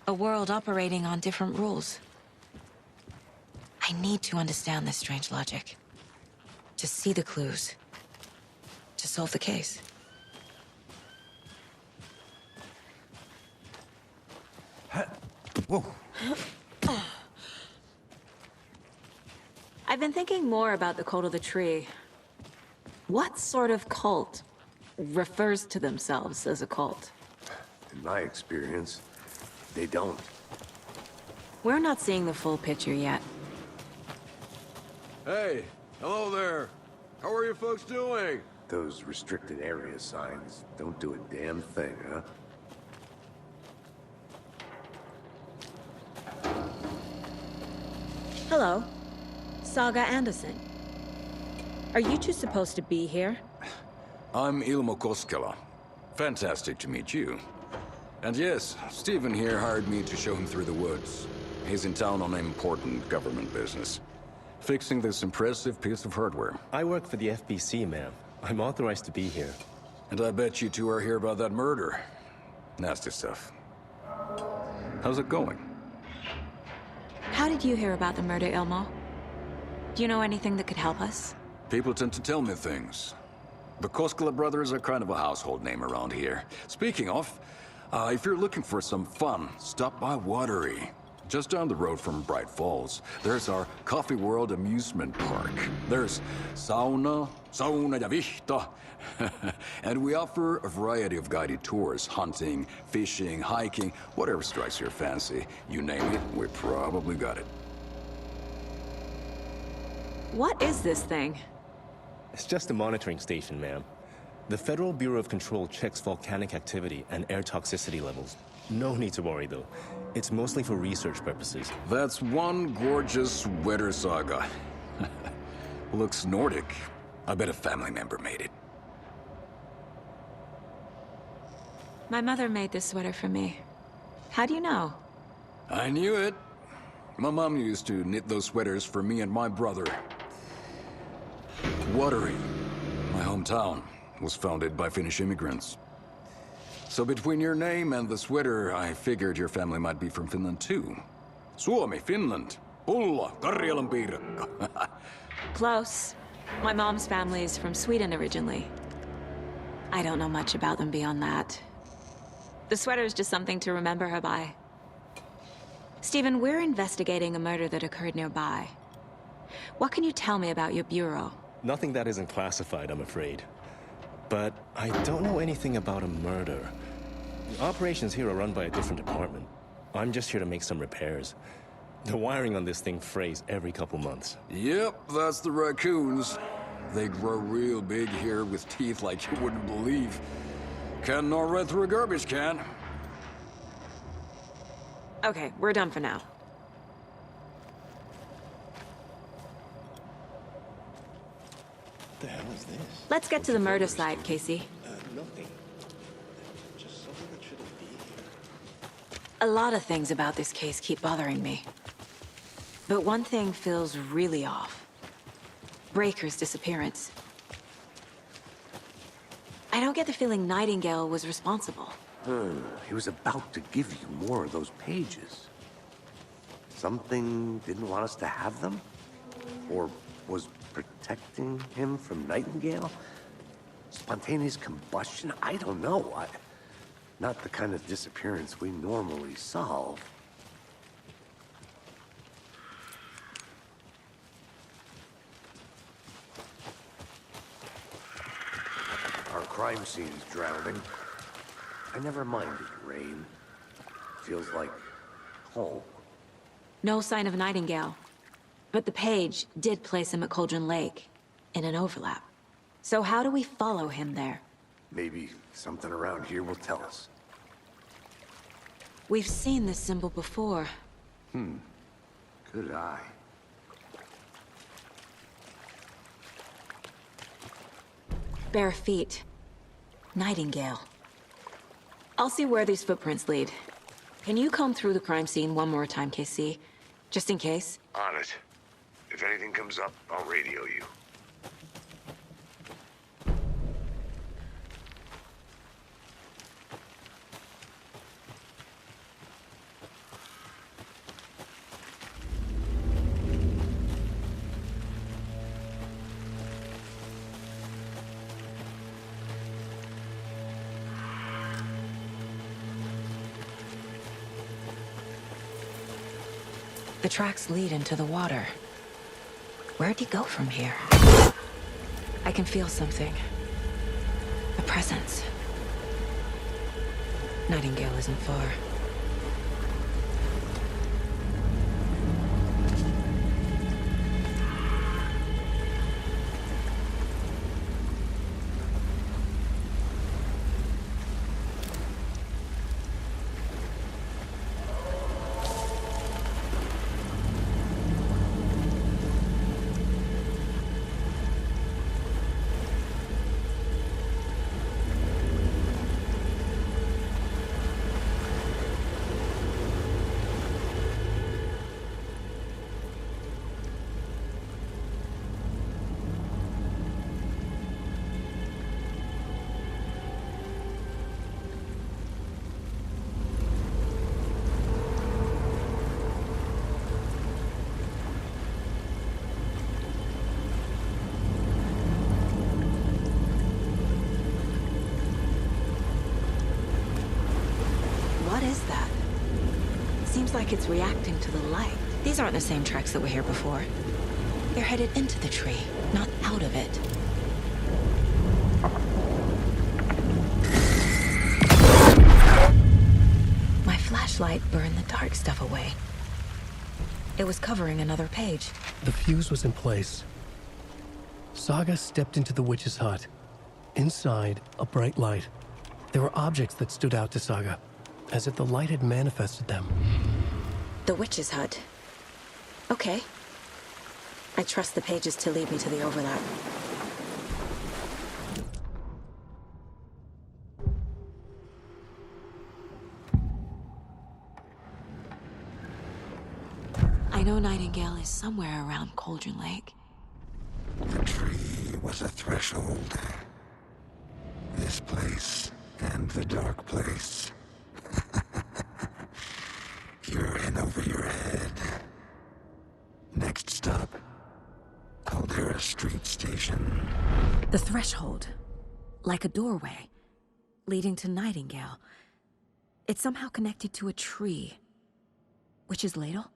A world operating on different rules. I need to understand this strange logic. To see the clues. To solve the case. Whoa. I've been thinking more about the cult of the tree. What sort of cult refers to themselves as a cult? In my experience, they don't. We're not seeing the full picture yet. Hey, hello there. How are you folks doing? Those restricted area signs don't do a damn thing, huh? Hello. Saga Anderson. Are you two supposed to be here? I'm Ilmo Koskela. Fantastic to meet you. And yes, Stephen here hired me to show him through the woods. He's in town on important government business. Fixing this impressive piece of hardware. I work for the FBC, ma'am. I'm authorized to be here. And I bet you two are here about that murder. Nasty stuff. How's it going? How did you hear about the murder, Ilmo? Do you know anything that could help us? People tend to tell me things. The Koskela brothers are kind of a household name around here. Speaking of, if you're looking for some fun, stop by Watery. Just down the road from Bright Falls, there's our Coffee World amusement park. There's sauna ja vihta. And we offer a variety of guided tours, hunting, fishing, hiking, whatever strikes your fancy. You name it, we probably got it. What is this thing? It's just a monitoring station, ma'am. The Federal Bureau of Control checks volcanic activity and air toxicity levels. No need to worry, though. It's mostly for research purposes. That's one gorgeous sweater, Saga. Looks Nordic. I bet a family member made it. My mother made this sweater for me. How do you know? I knew it. My mom used to knit those sweaters for me and my brother. Watery, my hometown, was founded by Finnish immigrants. So between your name and the sweater, I figured your family might be from Finland too. Suomi, Finland. Pulla, Karjalan piirakka. Close. My mom's family is from Sweden originally. I don't know much about them beyond that. The sweater is just something to remember her by. Stephen, we're investigating a murder that occurred nearby. What can you tell me about your bureau? Nothing that isn't classified, I'm afraid. But I don't know anything about a murder. The operations here are run by a different department. I'm just here to make some repairs. The wiring on this thing frays every couple months. Yep, that's the raccoons. They grow real big here with teeth like you wouldn't believe. Can't gnaw right through a garbage can. Okay, we're done for now. The hell is this? Let's get to the murder site, Casey. Nothing. Just something that shouldn't be here. A lot of things about this case keep bothering me. But one thing feels really off. Breaker's disappearance. I don't get the feeling Nightingale was responsible. He was about to give you more of those pages. Something didn't want us to have them? Or was protecting him from Nightingale? Spontaneous combustion? I don't know. Not the kind of disappearance we normally solve. Our crime scene's drowning. I never minded rain. Feels like home. No sign of Nightingale. But the page did place him at Cauldron Lake, in an overlap. So how do we follow him there? Maybe something around here will tell us. We've seen this symbol before. Good eye. Bare feet. Nightingale. I'll see where these footprints lead. Can you comb through the crime scene one more time, KC? Just in case? On it. If anything comes up, I'll radio you. The tracks lead into the water. Where'd he go from here? I can feel something. A presence. Nightingale isn't far. What is that? Seems like it's reacting to the light. These aren't the same tracks that were here before. They're headed into the tree, not out of it. My flashlight burned the dark stuff away. It was covering another page. The fuse was in place. Saga stepped into the witch's hut. Inside, a bright light. There were objects that stood out to Saga, as if the light had manifested them. The witch's hut. Okay. I trust the pages to lead me to the overlap. I know Nightingale is somewhere around Cauldron Lake. The tree was a threshold. This place and the dark place. You're in over your head. The threshold, like a doorway, leading to Nightingale. It's somehow connected to a tree. Witch's ladle?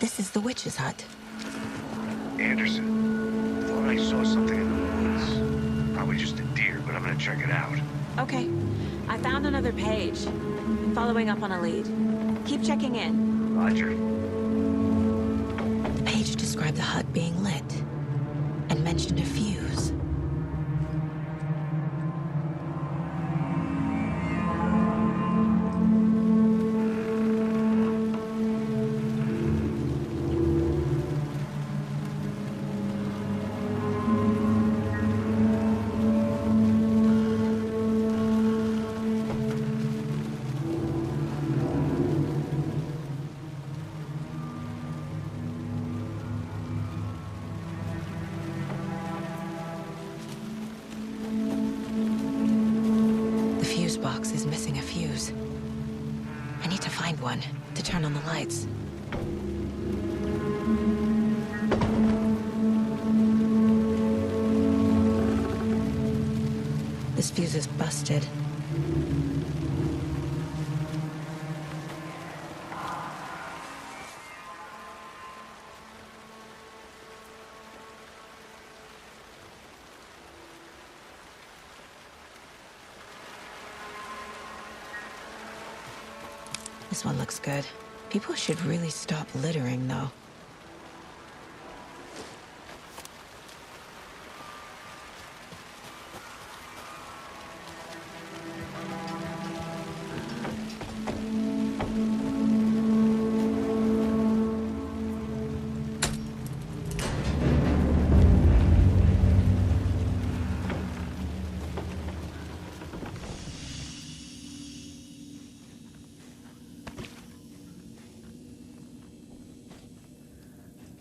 This is the witch's hut. Anderson, thought I saw something in the woods. Probably just a deer, but I'm gonna check it out. Okay. I found another page. Following up on a lead. Keep checking in. Roger. The page described the hut being lit and mentioned a fuse. Box is missing a fuse. I need to find one to turn on the lights. This fuse is busted. This one looks good. People should really stop littering, though.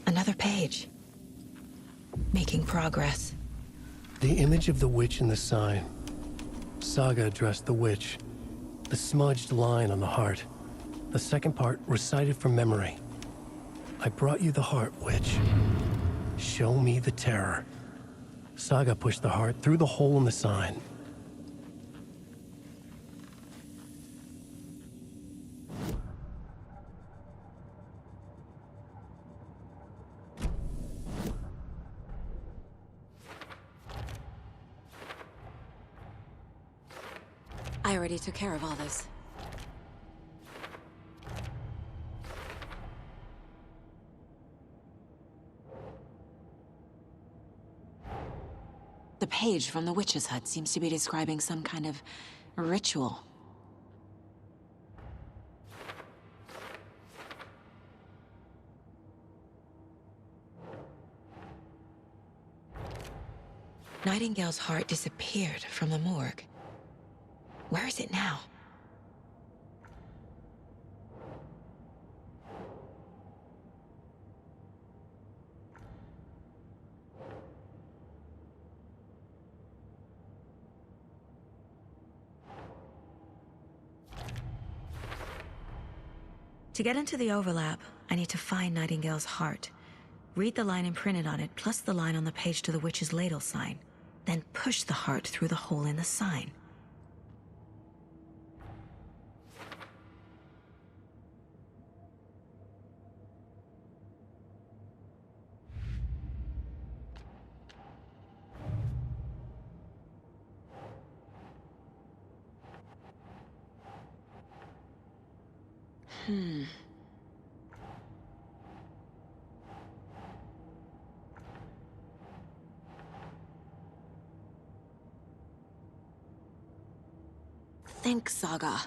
Another page. Making progress. The image of the witch in the sign. Saga addressed the witch. The smudged line on the heart. The second part recited from memory. I brought you the heart, witch. Show me the terror. Saga pushed the heart through the hole in the sign. I already took care of all this. The page from the witch's hut seems to be describing some kind of ritual. Nightingale's heart disappeared from the morgue. Where is it now? To get into the overlap, I need to find Nightingale's heart. Read the line imprinted on it, plus the line on the page to the witch's ladle sign. Then push the heart through the hole in the sign. Think, Saga.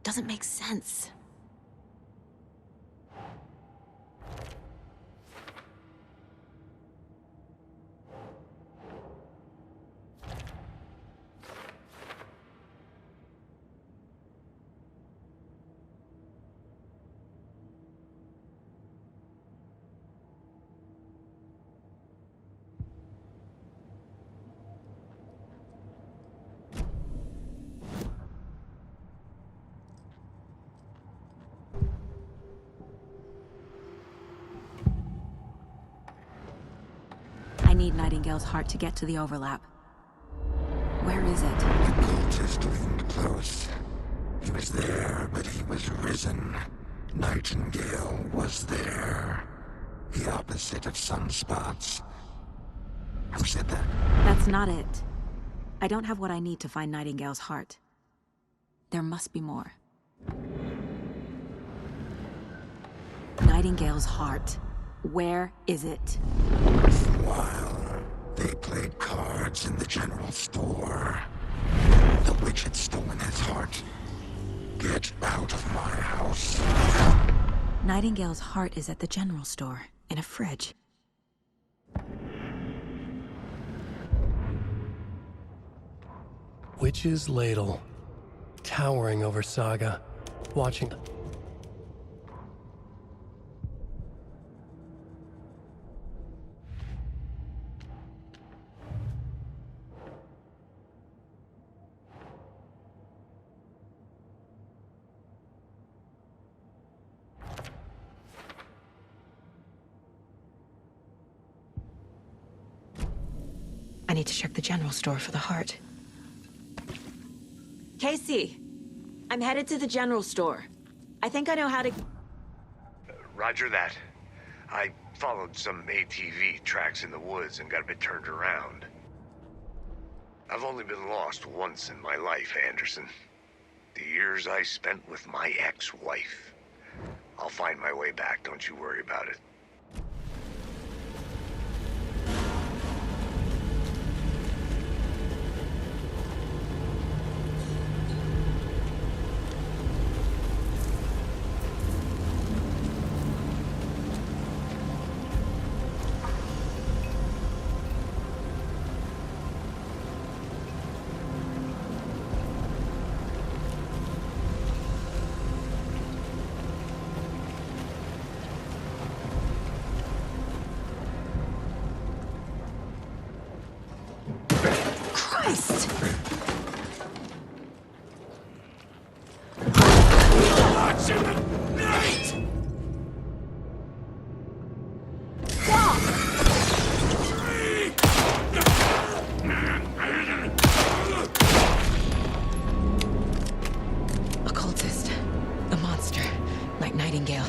Doesn't make sense. I need Nightingale's heart to get to the overlap. Where is it? The cultist leaned close. He was there, but he was risen. Nightingale was there. The opposite of sunspots. Who said that? That's not it. I don't have what I need to find Nightingale's heart. There must be more. Nightingale's heart. Where is it? For a while, they played cards in the general store. The witch had stolen his heart. Get out of my house. Nightingale's heart is at the general store, in a fridge. Witch's ladle, towering over Saga, watching. I need to check the general store for the heart. Casey, I'm headed to the general store. I think I know how to... Roger that. I followed some ATV tracks in the woods and got a bit turned around. I've only been lost once in my life, Anderson. The years I spent with my ex-wife. I'll find my way back, don't you worry about it. Christ! Watch him at night! A cultist. A monster. Like Nightingale.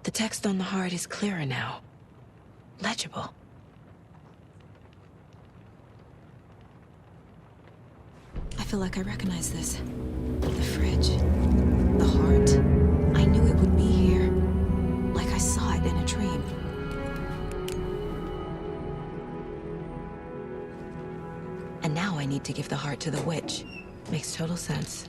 The text on the heart is clearer now. Legible. feel like I recognize this. The fridge. The heart. I knew it would be here. Like I saw it in a dream. And now I need to give the heart to the witch. Makes total sense.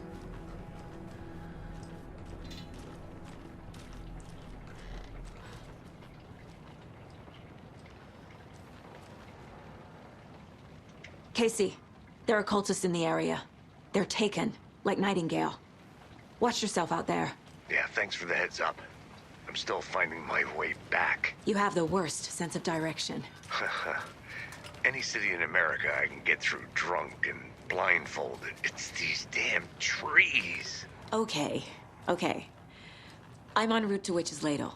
Casey, there are cultists in the area. They're taken, like Nightingale. Watch yourself out there. Yeah, thanks for the heads up. I'm still finding my way back. You have the worst sense of direction. Any city in America I can get through drunk and blindfolded. It's these damn trees. Okay. I'm en route to Witch's Ladle.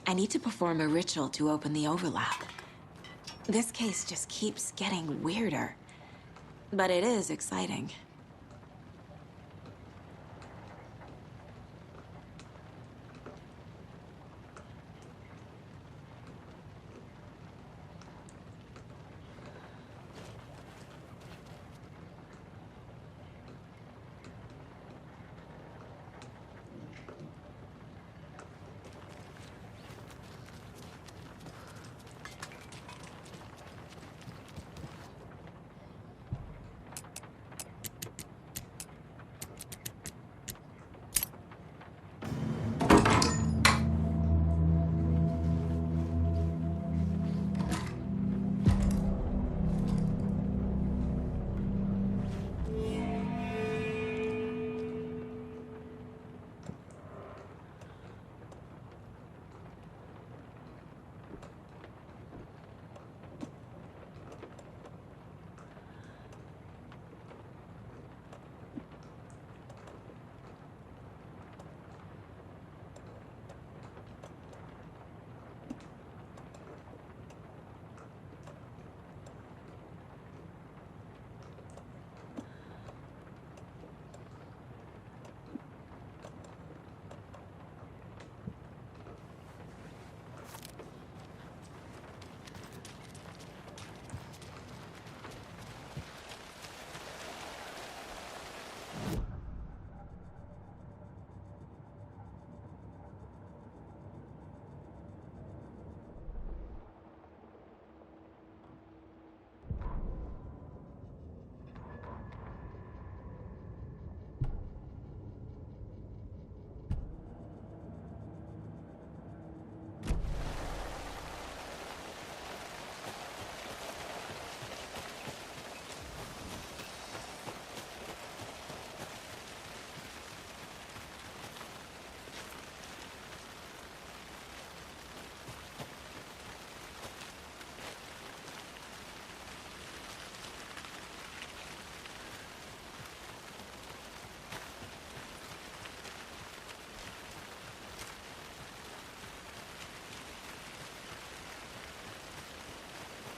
I need to perform a ritual to open the overlap. This case just keeps getting weirder. But it is exciting.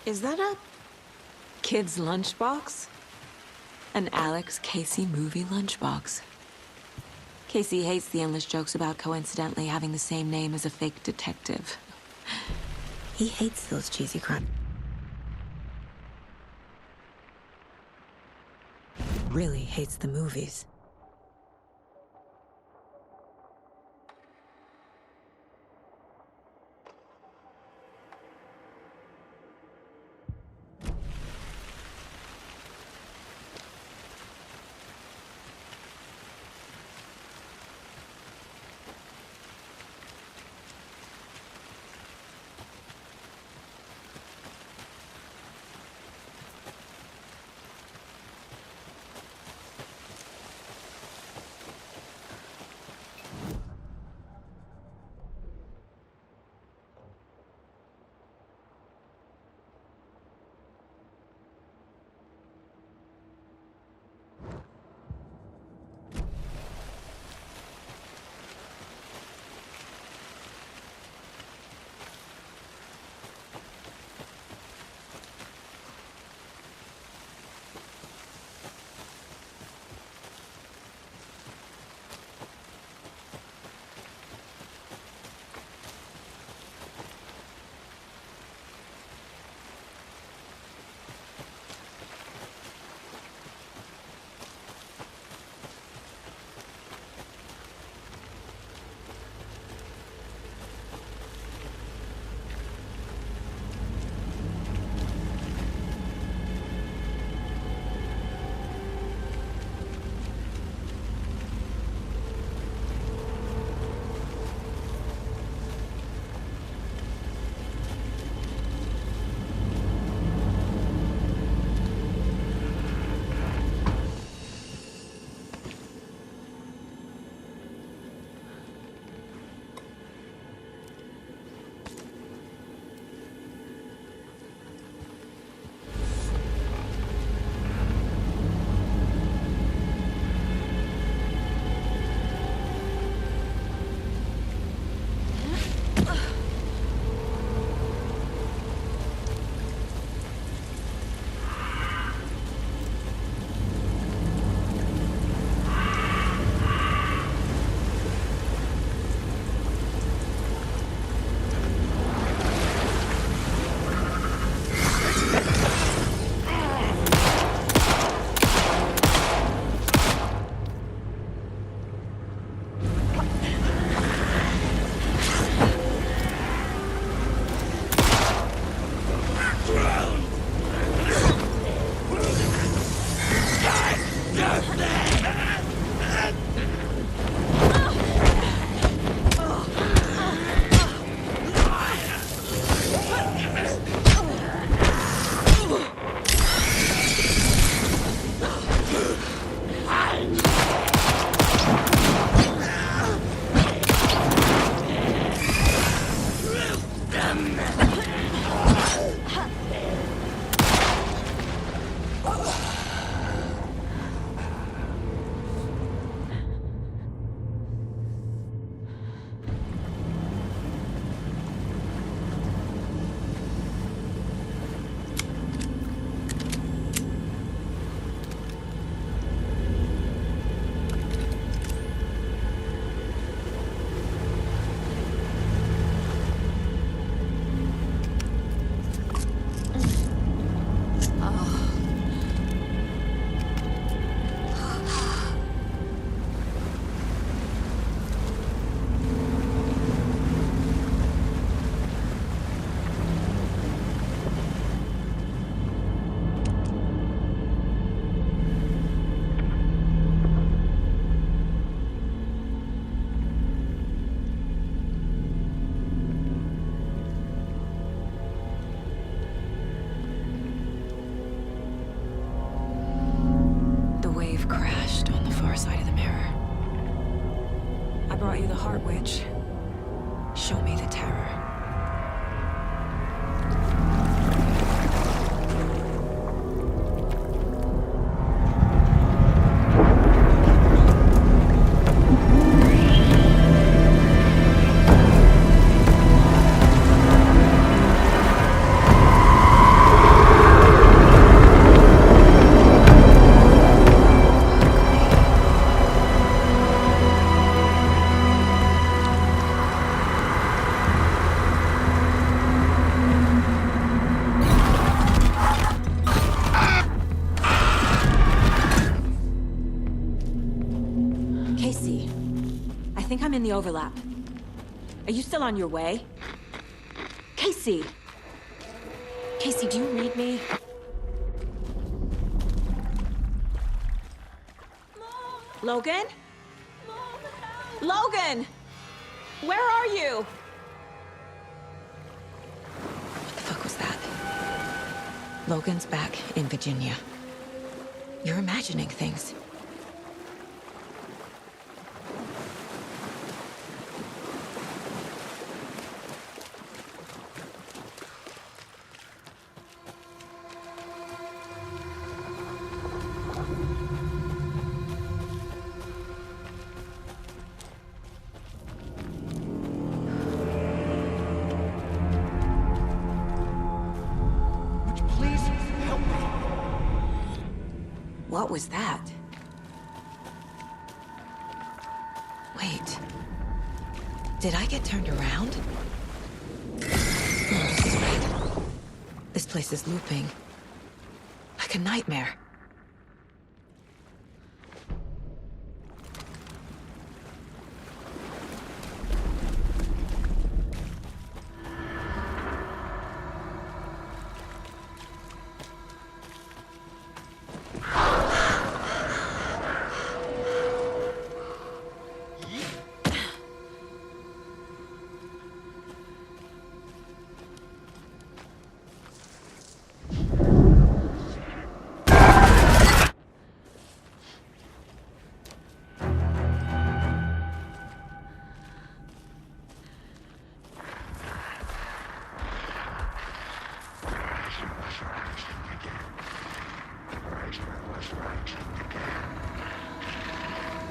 Is that a kid's lunchbox? An Alex Casey movie lunchbox. Casey hates the endless jokes about coincidentally having the same name as a fake detective. He hates those cheesy crime. Really hates the movies. brought you the Heart Witch. Show me the terror. Casey, I think I'm in the overlap. Are you still on your way? Casey! Casey, do you read me? Logan? Logan! Where are you? What the fuck was that? Logan's back in Virginia. You're imagining things. Please help me. What was that? Wait. Did I get turned around? No, this is right. This place is looping. Like a nightmare.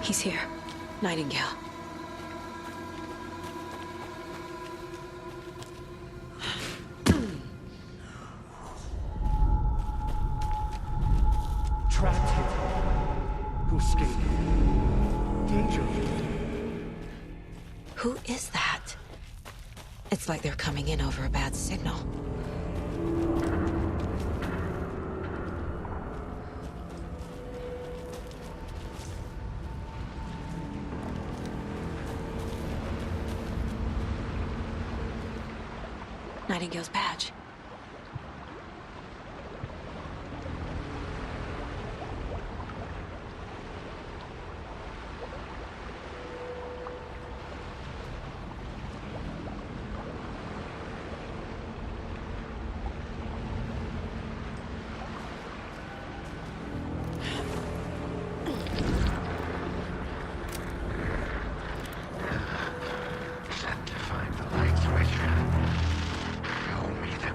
He's here. Nightingale. Trapped here. Who escaped? Danger. Who is that? It's like they're coming in over a bad signal. Nightingale's badge. Set to find the light switch. Show me the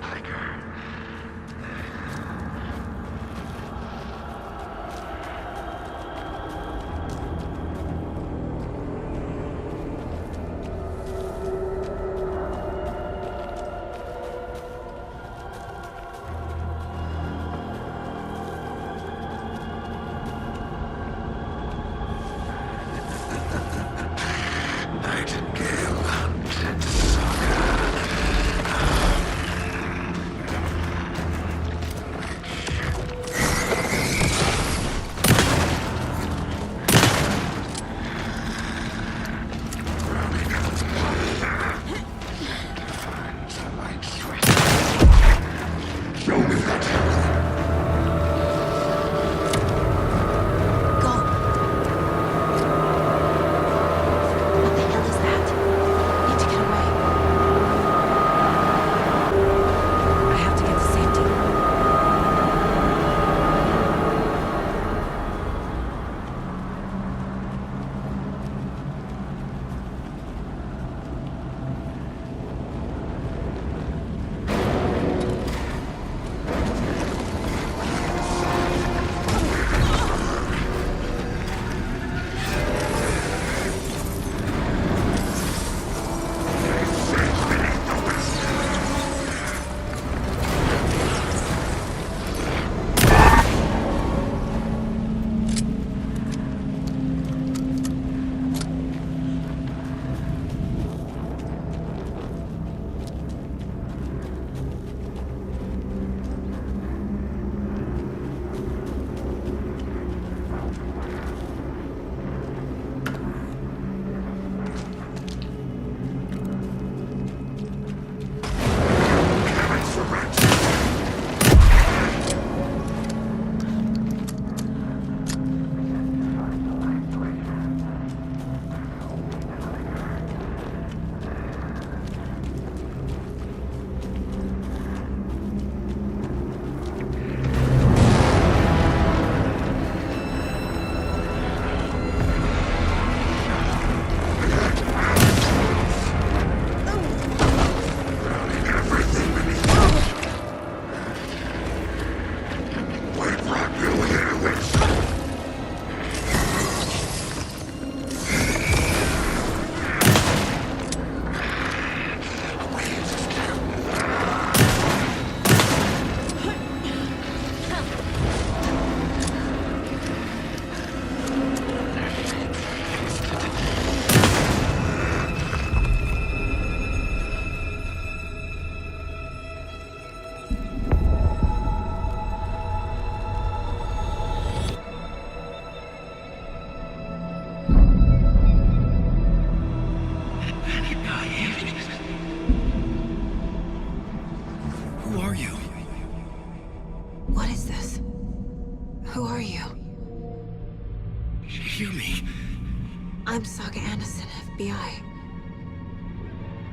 I'm Saga Anderson, FBI.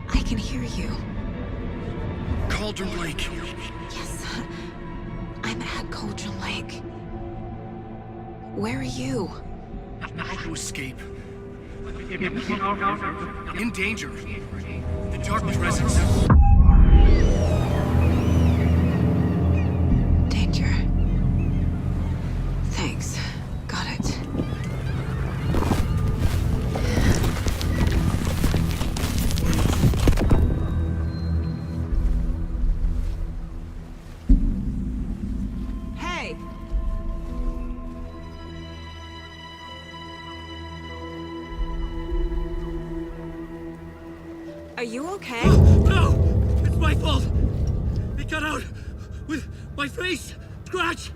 I can hear you. Cauldron Lake. Yes, I'm at Cauldron Lake. Where are you? How to escape. In danger. The dark presence. Danger. Thanks. Got it. Hey! Are you okay? No! It's my fault! It got out with my face! Scratch!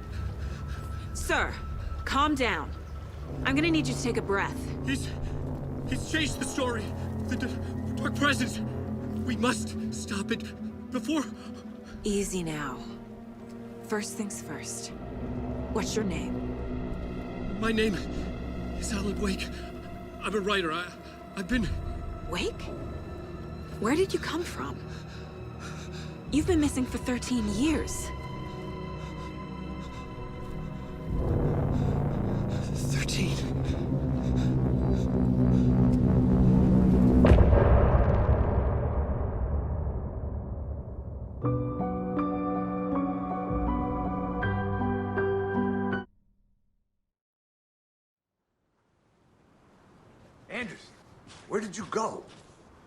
Sir, calm down. I'm gonna need you to take a breath. He's changed the story. The dark presence. We must stop it before... Easy now. First things first. What's your name? My name is Alan Wake. I'm a writer. I've been... Wake? Where did you come from? You've been missing for 13 years. 13. Anderson, where did you go?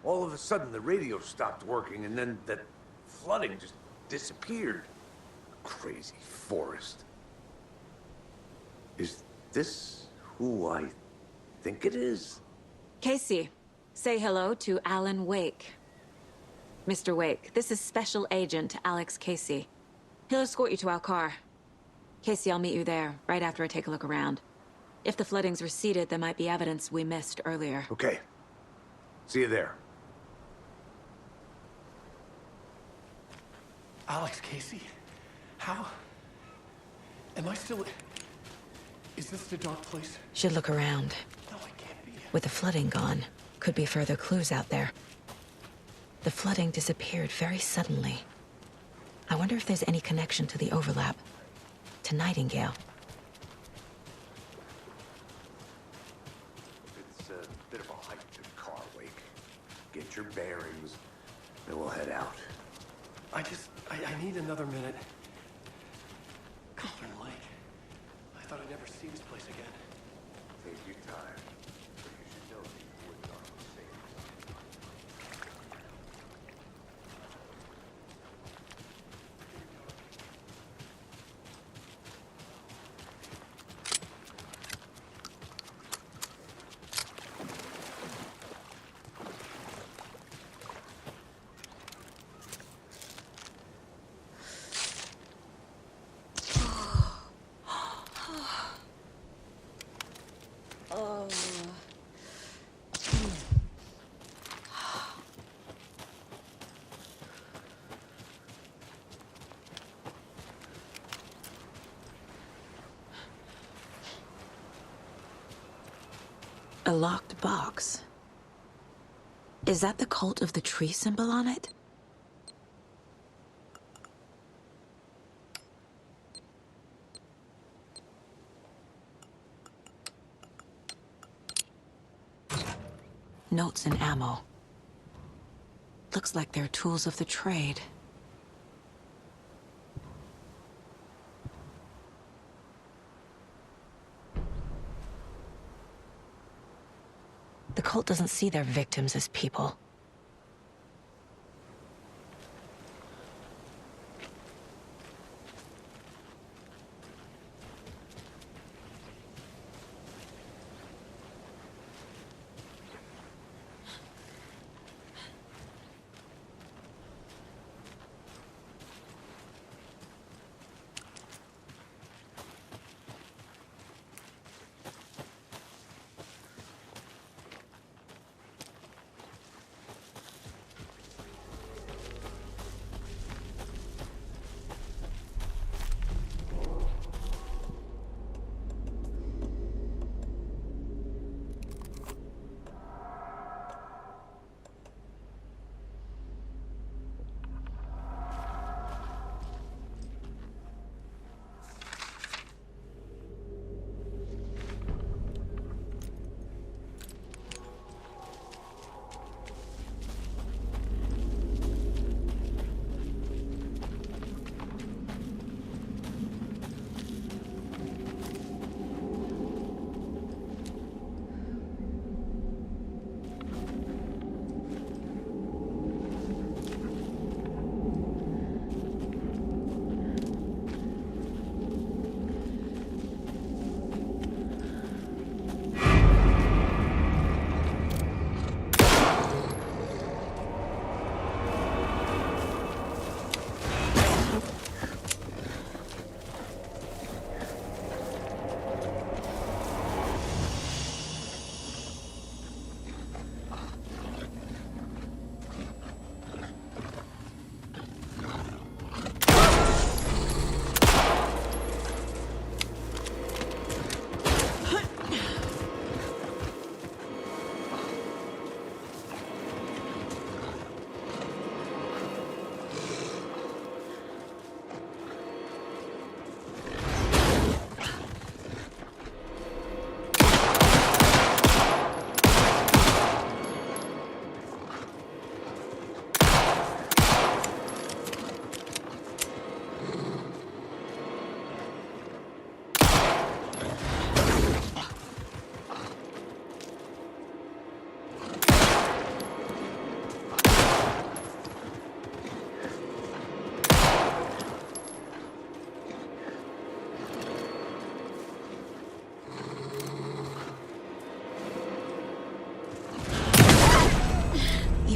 All of a sudden, the radio stopped working, and then that flooding just disappeared. Crazy forest. Is this who I think it is? Casey, say hello to Alan Wake. Mr. Wake, this is Special Agent Alex Casey. He'll escort you to our car. Casey, I'll meet you there, right after I take a look around. If the flooding's receded, there might be evidence we missed earlier. Okay. See you there. Alex Casey? How? Am I still... Is this the dark place? Should look around. No, it can't be. With the flooding gone, could be further clues out there. The flooding disappeared very suddenly. I wonder if there's any connection to the overlap. To Nightingale. It's a bit of a hike to the car, Wake. Get your bearings, then we'll head out. I need another minute. Cauldron Lake. I thought I'd never see this place again. Take your time. But you should know these woods aren't safe. A locked box. Is that the cult of the tree symbol on it? Notes and ammo. Looks like they're tools of the trade. The cult doesn't see their victims as people.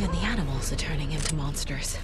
Even the animals are turning into monsters.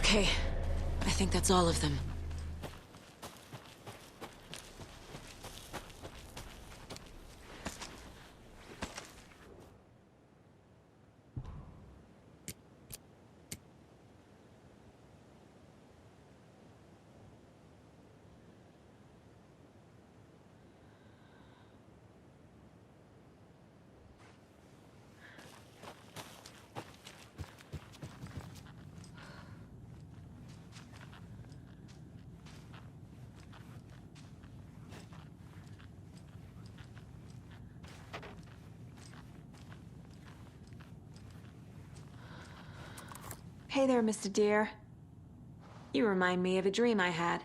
Okay, I think that's all of them. Hey there, Mr. Deer. You remind me of a dream I had.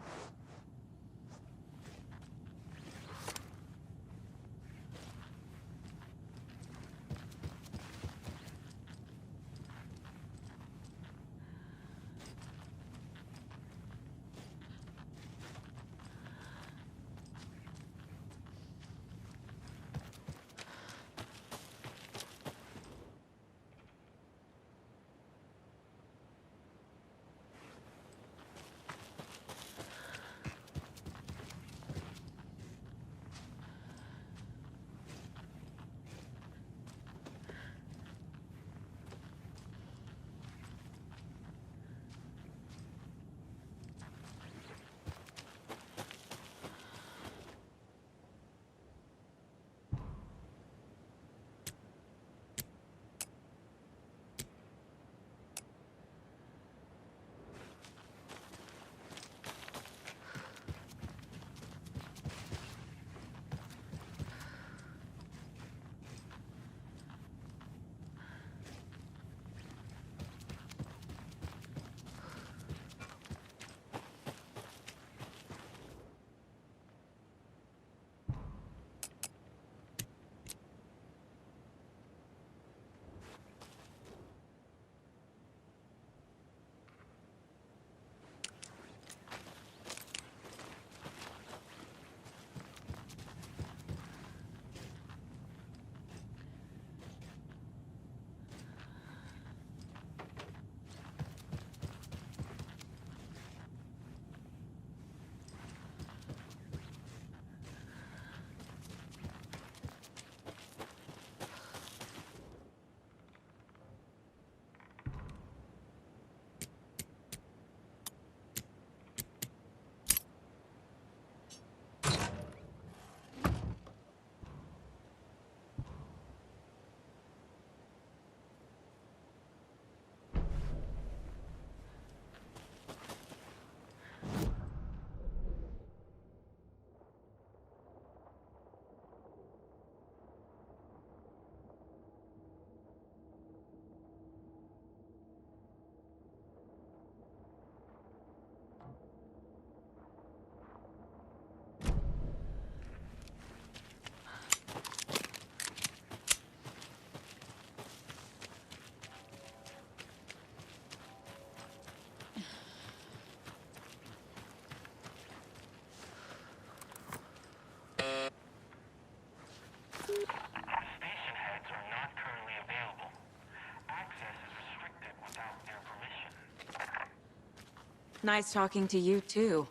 Nice talking to you, too.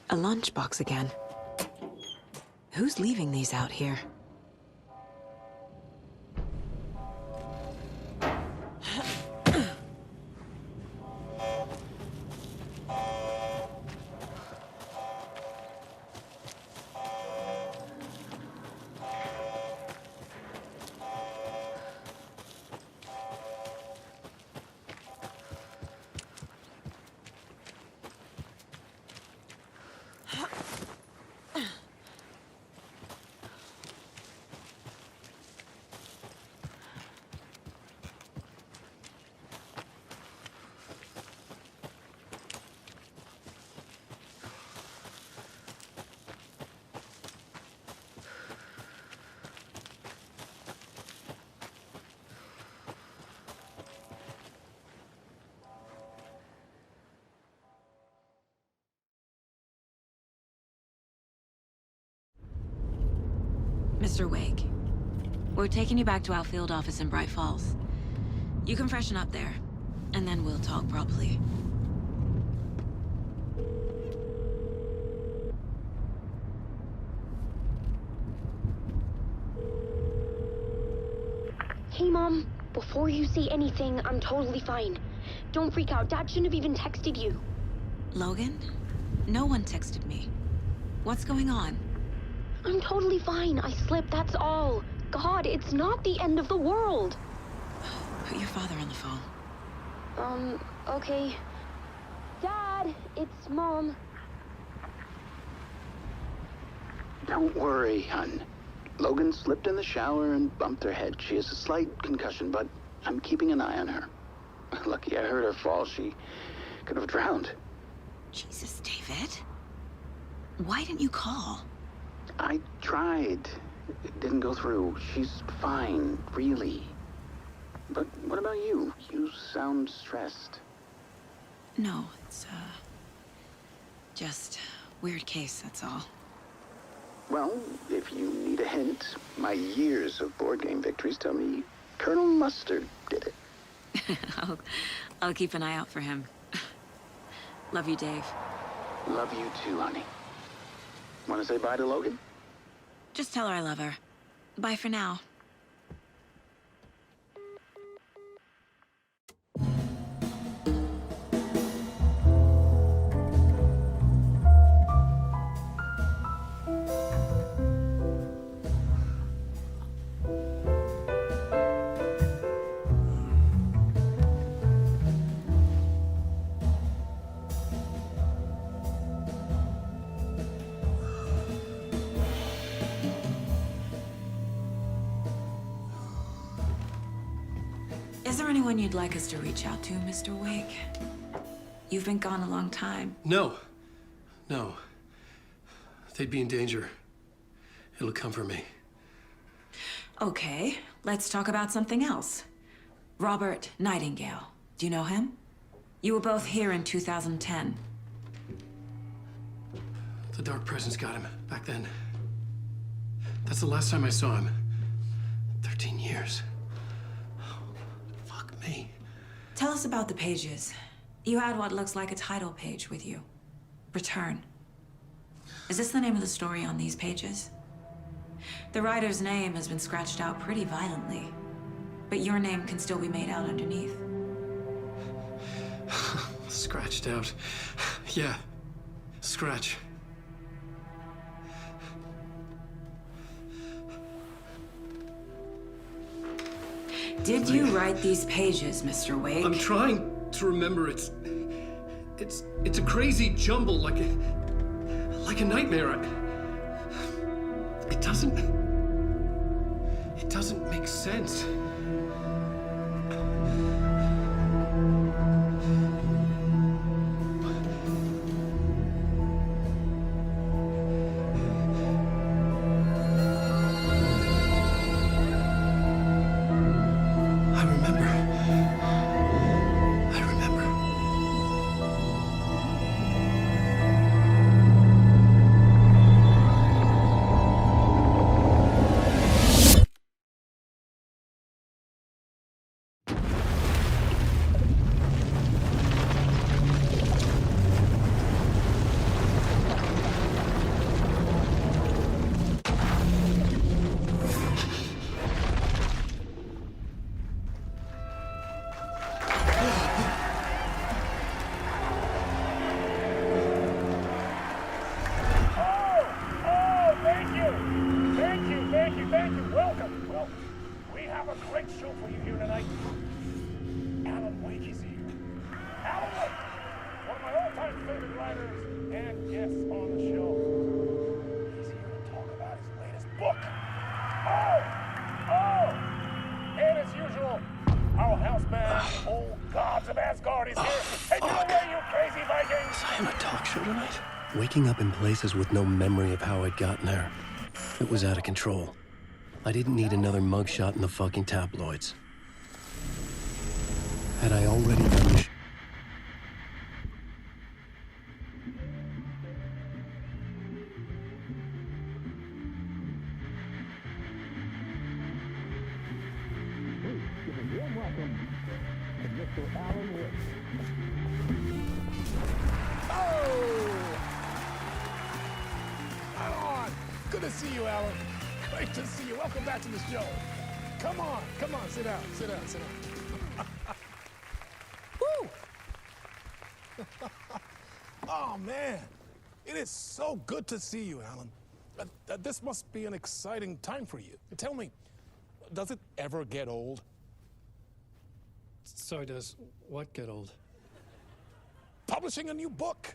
A lunchbox again. Who's leaving these out here? Mr. Wake, we're taking you back to our field office in Bright Falls. You can freshen up there, and then we'll talk properly. Hey, Mom. Before you say anything, I'm totally fine. Don't freak out. Dad shouldn't have even texted you. Logan? No one texted me. What's going on? I'm totally fine. I slipped, that's all. God, it's not the end of the world. Put your father on the phone. Okay. Dad, it's Mom. Don't worry, hon. Logan slipped in the shower and bumped her head. She has a slight concussion, but I'm keeping an eye on her. Lucky I heard her fall. She could have drowned. Jesus, David. Why didn't you call? I tried. It didn't go through. She's fine, really. But what about you? You sound stressed. No, it's, just weird case, that's all. Well, if you need a hint, my years of board game victories tell me Colonel Mustard did it. I'll keep an eye out for him. Love you, Dave. Love you too, honey. Want to say bye to Logan? Just tell her I love her. Bye for now. Is there anyone you'd like us to reach out to, Mr. Wake? You've been gone a long time. No. They'd be in danger. It'll come for me. Okay, let's talk about something else. Robert Nightingale. Do you know him? You were both here in 2010. The Dark Presence got him back then. That's the last time I saw him. 13 years. Fuck me. Tell us about the pages. You had what looks like a title page with you. Return. Is this the name of the story on these pages? The writer's name has been scratched out pretty violently, but your name can still be made out underneath. scratched out. Yeah, scratch. Did you write these pages, Mr. Wake? I'm trying to remember. It's a crazy jumble, like a nightmare. It doesn't make sense. Waking up in places with no memory of how I'd gotten there. It was out of control. I didn't need another mugshot in the fucking tabloids. Had I already done the Good to see you, Alan. Great to see you. Welcome back to the show. Come on, sit down. Woo! Oh, man. It is so good to see you, Alan. This must be an exciting time for you. Tell me, does it ever get old? Sorry, does what get old? Publishing a new book.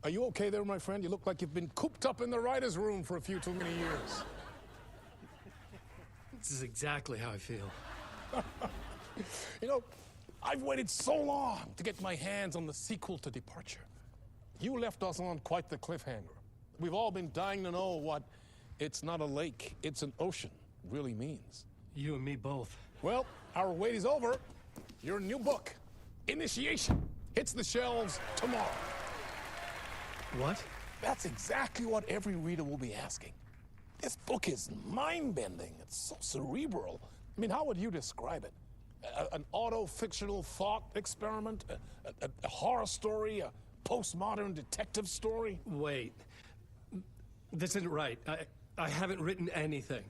Are you okay there, my friend? You look like you've been cooped up in the writer's room for a few too many years. This is exactly how I feel. You know, I've waited so long to get my hands on the sequel to Departure. You left us on quite the cliffhanger. We've all been dying to know what "it's not a lake, it's an ocean" really means. You and me both. Well, our wait is over. Your new book, Initiation, hits the shelves tomorrow. What? That's exactly what every reader will be asking. This book is mind-bending. It's so cerebral. I mean, how would you describe it? An auto-fictional thought experiment? A horror story? A postmodern detective story? Wait. This isn't right. I haven't written anything.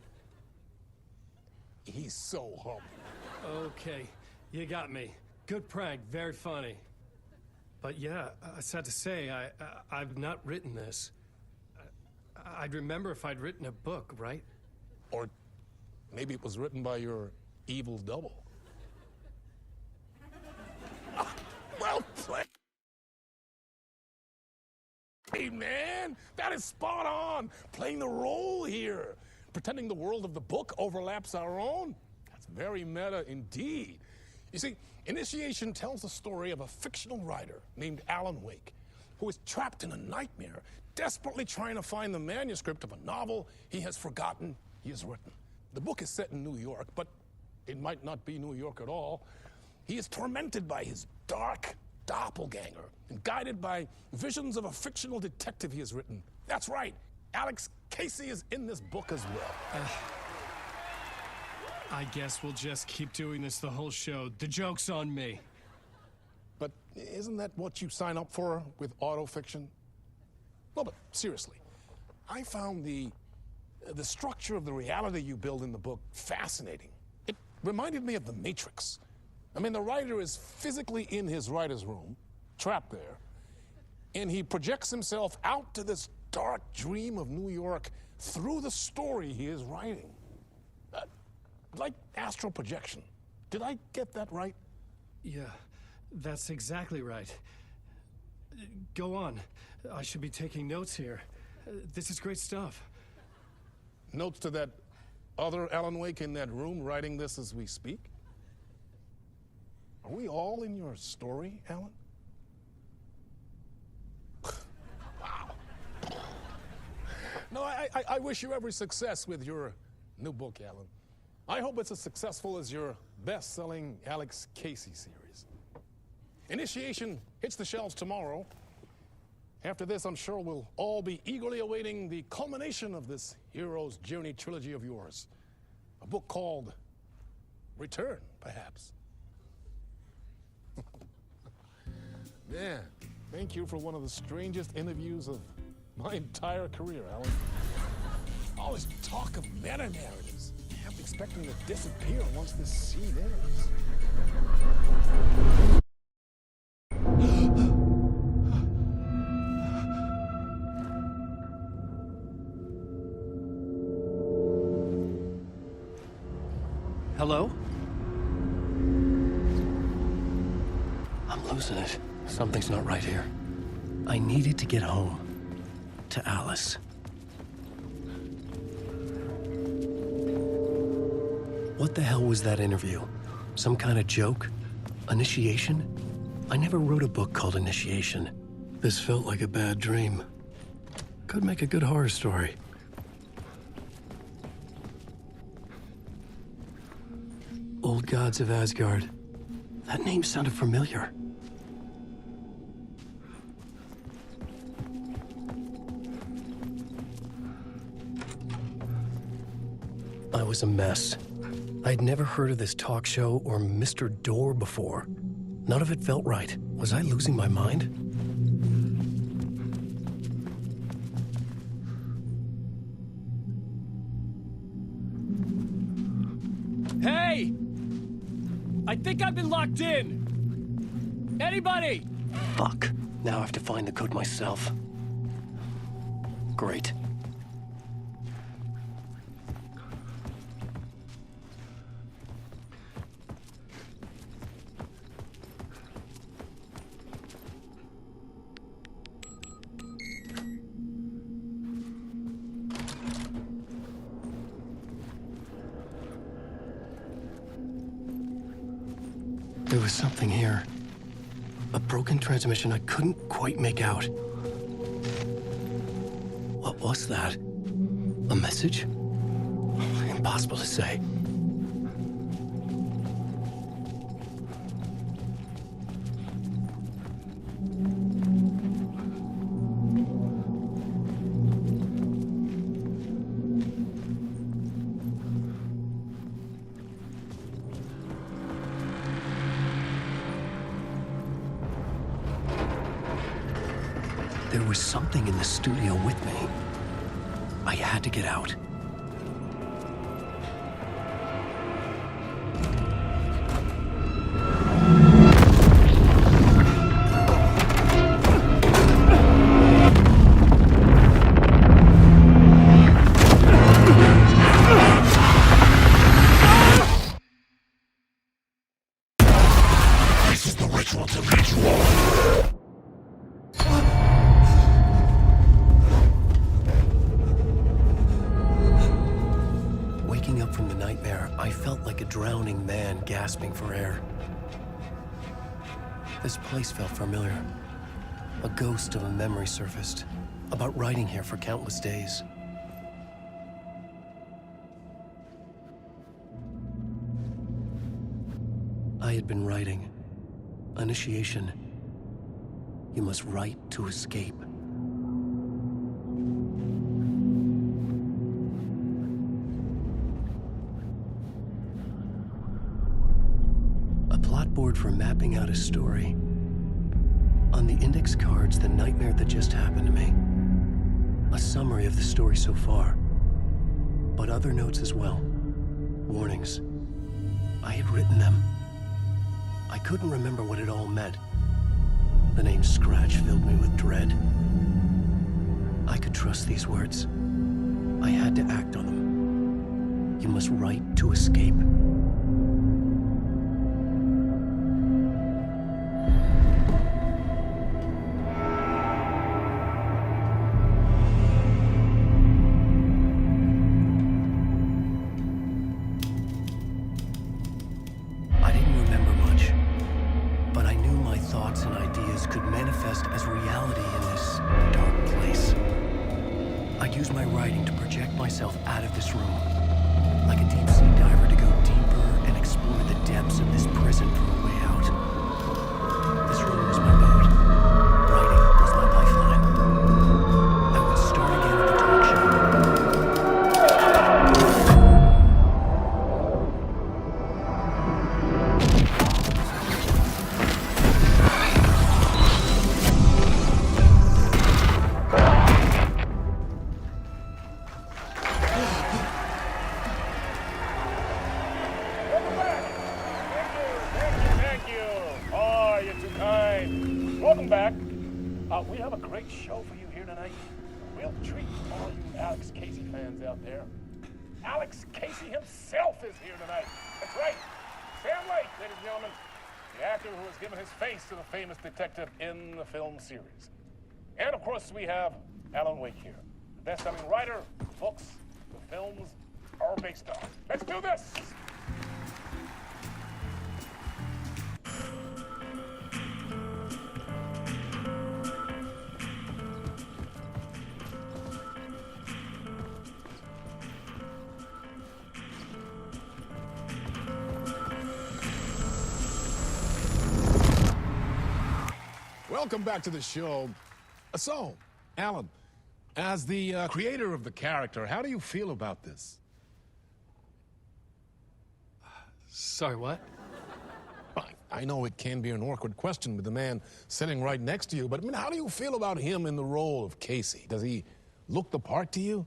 He's so humble. Okay, you got me. Good prank, very funny. But yeah, sad to say, I've not written this. I'd remember if I'd written a book, right? Or maybe it was written by your evil double. Well played. Hey, man, that is spot on. Playing the role here. Pretending the world of the book overlaps our own. That's very meta indeed. You see, Initiation tells the story of a fictional writer named Alan Wake, who is trapped in a nightmare, desperately trying to find the manuscript of a novel he has forgotten he has written. The book is set in New York, but it might not be New York at all. He is tormented by his dark doppelganger and guided by visions of a fictional detective he has written. That's right, Alex Casey is in this book as well. I guess we'll just keep doing this the whole show. The joke's on me. But isn't that what you sign up for with autofiction? No, but seriously, I found the structure of the reality you build in the book fascinating. It reminded me of The Matrix. I mean, the writer is physically in his writer's room, trapped there, and he projects himself out to this dark dream of New York through the story he is writing. Like astral projection. Did I get that right? Yeah, that's exactly right. Go on. I should be taking notes here. This is great stuff. Notes to that other Alan Wake in that room writing this as we speak? Are we all in your story, Alan? Wow. No, I wish you every success with your new book, Alan. I hope it's as successful as your best-selling Alex Casey series. Initiation hits the shelves tomorrow. After this, I'm sure we'll all be eagerly awaiting the culmination of this hero's journey trilogy of yours. A book called Return, perhaps. Man, thank you for one of the strangest interviews of my entire career, Alan. All this talk of meta-narratives. I'm expecting to disappear once this scene ends. Hello? I'm losing it. Something's not right here. I needed to get home. To Alice. What the hell was that interview? Some kind of joke? Initiation? I never wrote a book called Initiation. This felt like a bad dream. Could make a good horror story. Old Gods of Asgard. That name sounded familiar. I was a mess. I'd never heard of this talk show or Mr. Door before. None of it felt right. Was I losing my mind? Hey! I think I've been locked in! Anybody? Fuck. Now I have to find the code myself. Great. There was something here. A broken transmission I couldn't quite make out. What was that? A message? Impossible to say. There was something in the studio with me. I had to get out. This is the ritual to ritual. Waking up from the nightmare, I felt like a drowning man gasping for air. This place felt familiar. A ghost of a memory surfaced, about writing here for countless days. I had been writing. Initiation. You must write to escape. A plot board for mapping out a story. On the index cards, the nightmare that just happened to me. A summary of the story so far. But other notes as well. Warnings. I had written them. I couldn't remember what it all meant. The name Scratch filled me with dread. I could trust these words. I had to act on them. You must write to escape. I didn't remember much, but I knew my thoughts and ideas could manifest as reality in this dark place. I'd use my writing to project myself out of this room, like a deep-sea diver to go deeper and explore the depths of this prison for a way out. This room was my boat. Writing was my lifeline. I would start again at the talk Thank you. Oh, you're too kind. Welcome back. We have a great show for you here tonight. A real treat for all you Alex Casey fans out there. Alex Casey himself is here tonight. That's right. Sam Lake, ladies and gentlemen. The actor who has given his face to the famous detective in the film series. And of course, we have Alan Wake here. The best-selling writer, books, the films are based on. Let's do this! Welcome back to the show. So, Alan, as the creator of the character, how do you feel about this? Sorry, what? I know it can be an awkward question with the man sitting right next to you, but I mean, how do you feel about him in the role of Casey? Does he look the part to you?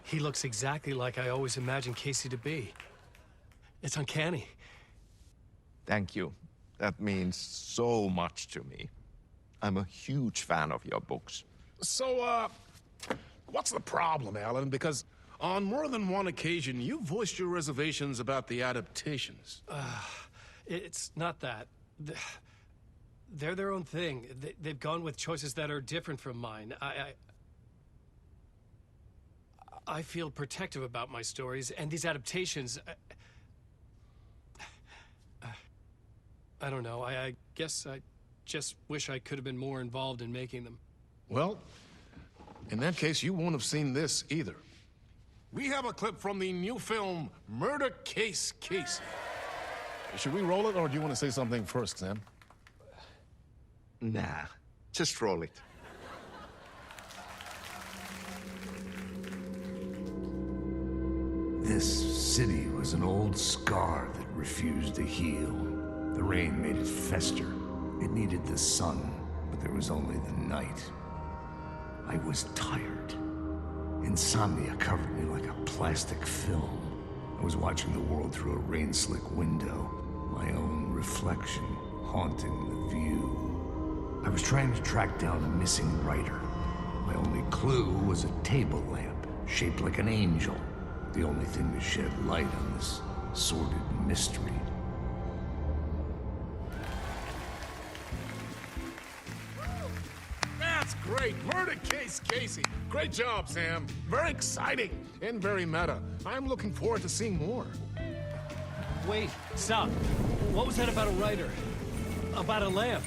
He looks exactly like I always imagined Casey to be. It's uncanny. Thank you. That means so much to me. I'm a huge fan of your books. So, what's the problem, Alan? Because on more than one occasion, you voiced your reservations about the adaptations. It's not that. They're their own thing. They've gone with choices that are different from mine. I feel protective about my stories, and these adaptations... I don't know. I guess I just wish I could have been more involved in making them. Well, in that case, you won't have seen this either. We have a clip from the new film, Murder Case Casey. Should we roll it, or do you want to say something first, Sam? Nah, just roll it. This city was an old scar that refused to heal. The rain made it fester. It needed the sun, but there was only the night. I was tired. Insomnia covered me like a plastic film. I was watching the world through a rain-slick window, my own reflection haunting the view. I was trying to track down a missing writer. My only clue was a table lamp, shaped like an angel. The only thing to shed light on this sordid mystery. That's great. Murder Case Casey. Great job, Sam. Very exciting and very meta. I'm looking forward to seeing more. Wait, stop. What was that about a writer? About a lamp?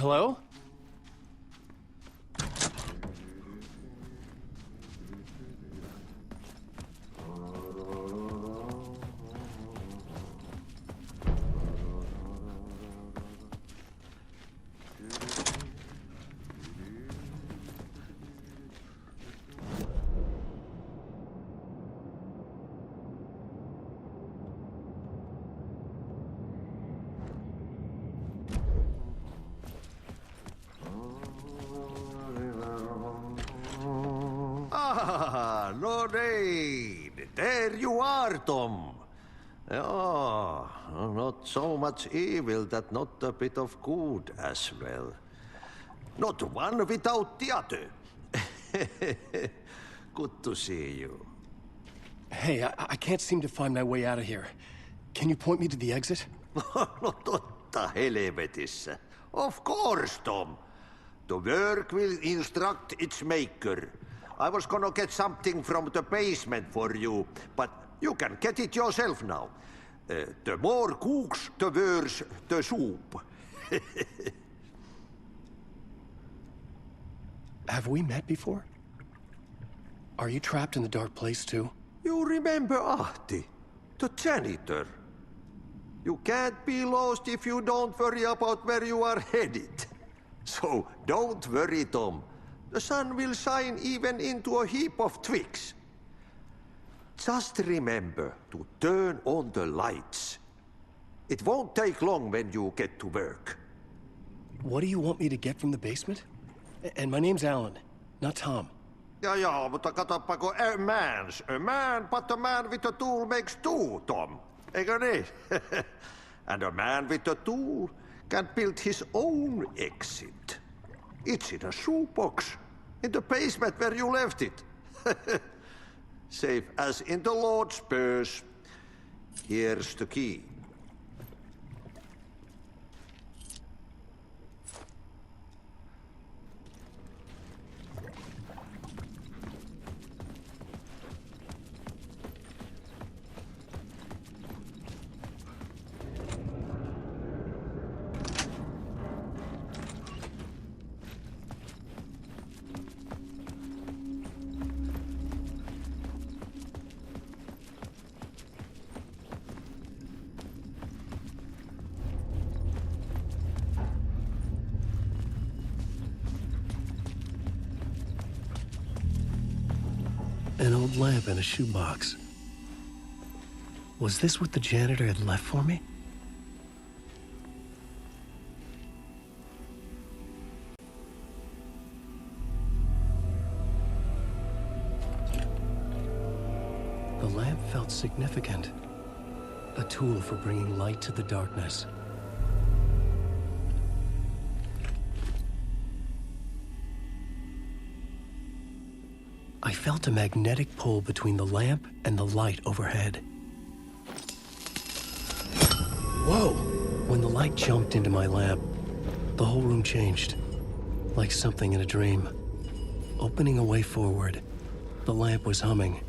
Hello? Ah, no need. There you are, Tom. Oh, not so much evil that not a bit of good as well. Not one without the other. Good to see you. Hey, I can't seem to find my way out of here. Can you point me to the exit? No totta helvetissä. Of course, Tom. The work will instruct its maker. I was gonna get something from the basement for you, but you can get it yourself now. The more cooks, the worse the soup. Have we met before? Are you trapped in the dark place too? You remember Ahti, the janitor. You can't be lost if you don't worry about where you are headed. So don't worry, Tom. The sun will shine even into a heap of twigs. Just remember to turn on the lights. It won't take long when you get to work. What do you want me to get from the basement? And my name's Alan, not Tom. Ja, mutta katsoppa, a man's a man, but a man with a tool makes two, Tom. Eikö niin? And a man with a tool can build his own exit. It's in a shoebox, in the basement where you left it. Safe as in the Lord's purse. Here's the key. An old lamp in a shoebox. Was this what the janitor had left for me? The lamp felt significant. A tool for bringing light to the darkness. I felt a magnetic pull between the lamp and the light overhead. Whoa! When the light jumped into my lamp, the whole room changed, like something in a dream. Opening a way forward, the lamp was humming.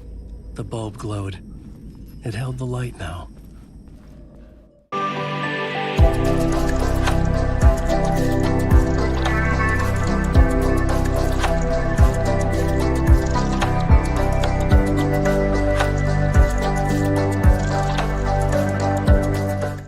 The bulb glowed. It held the light now.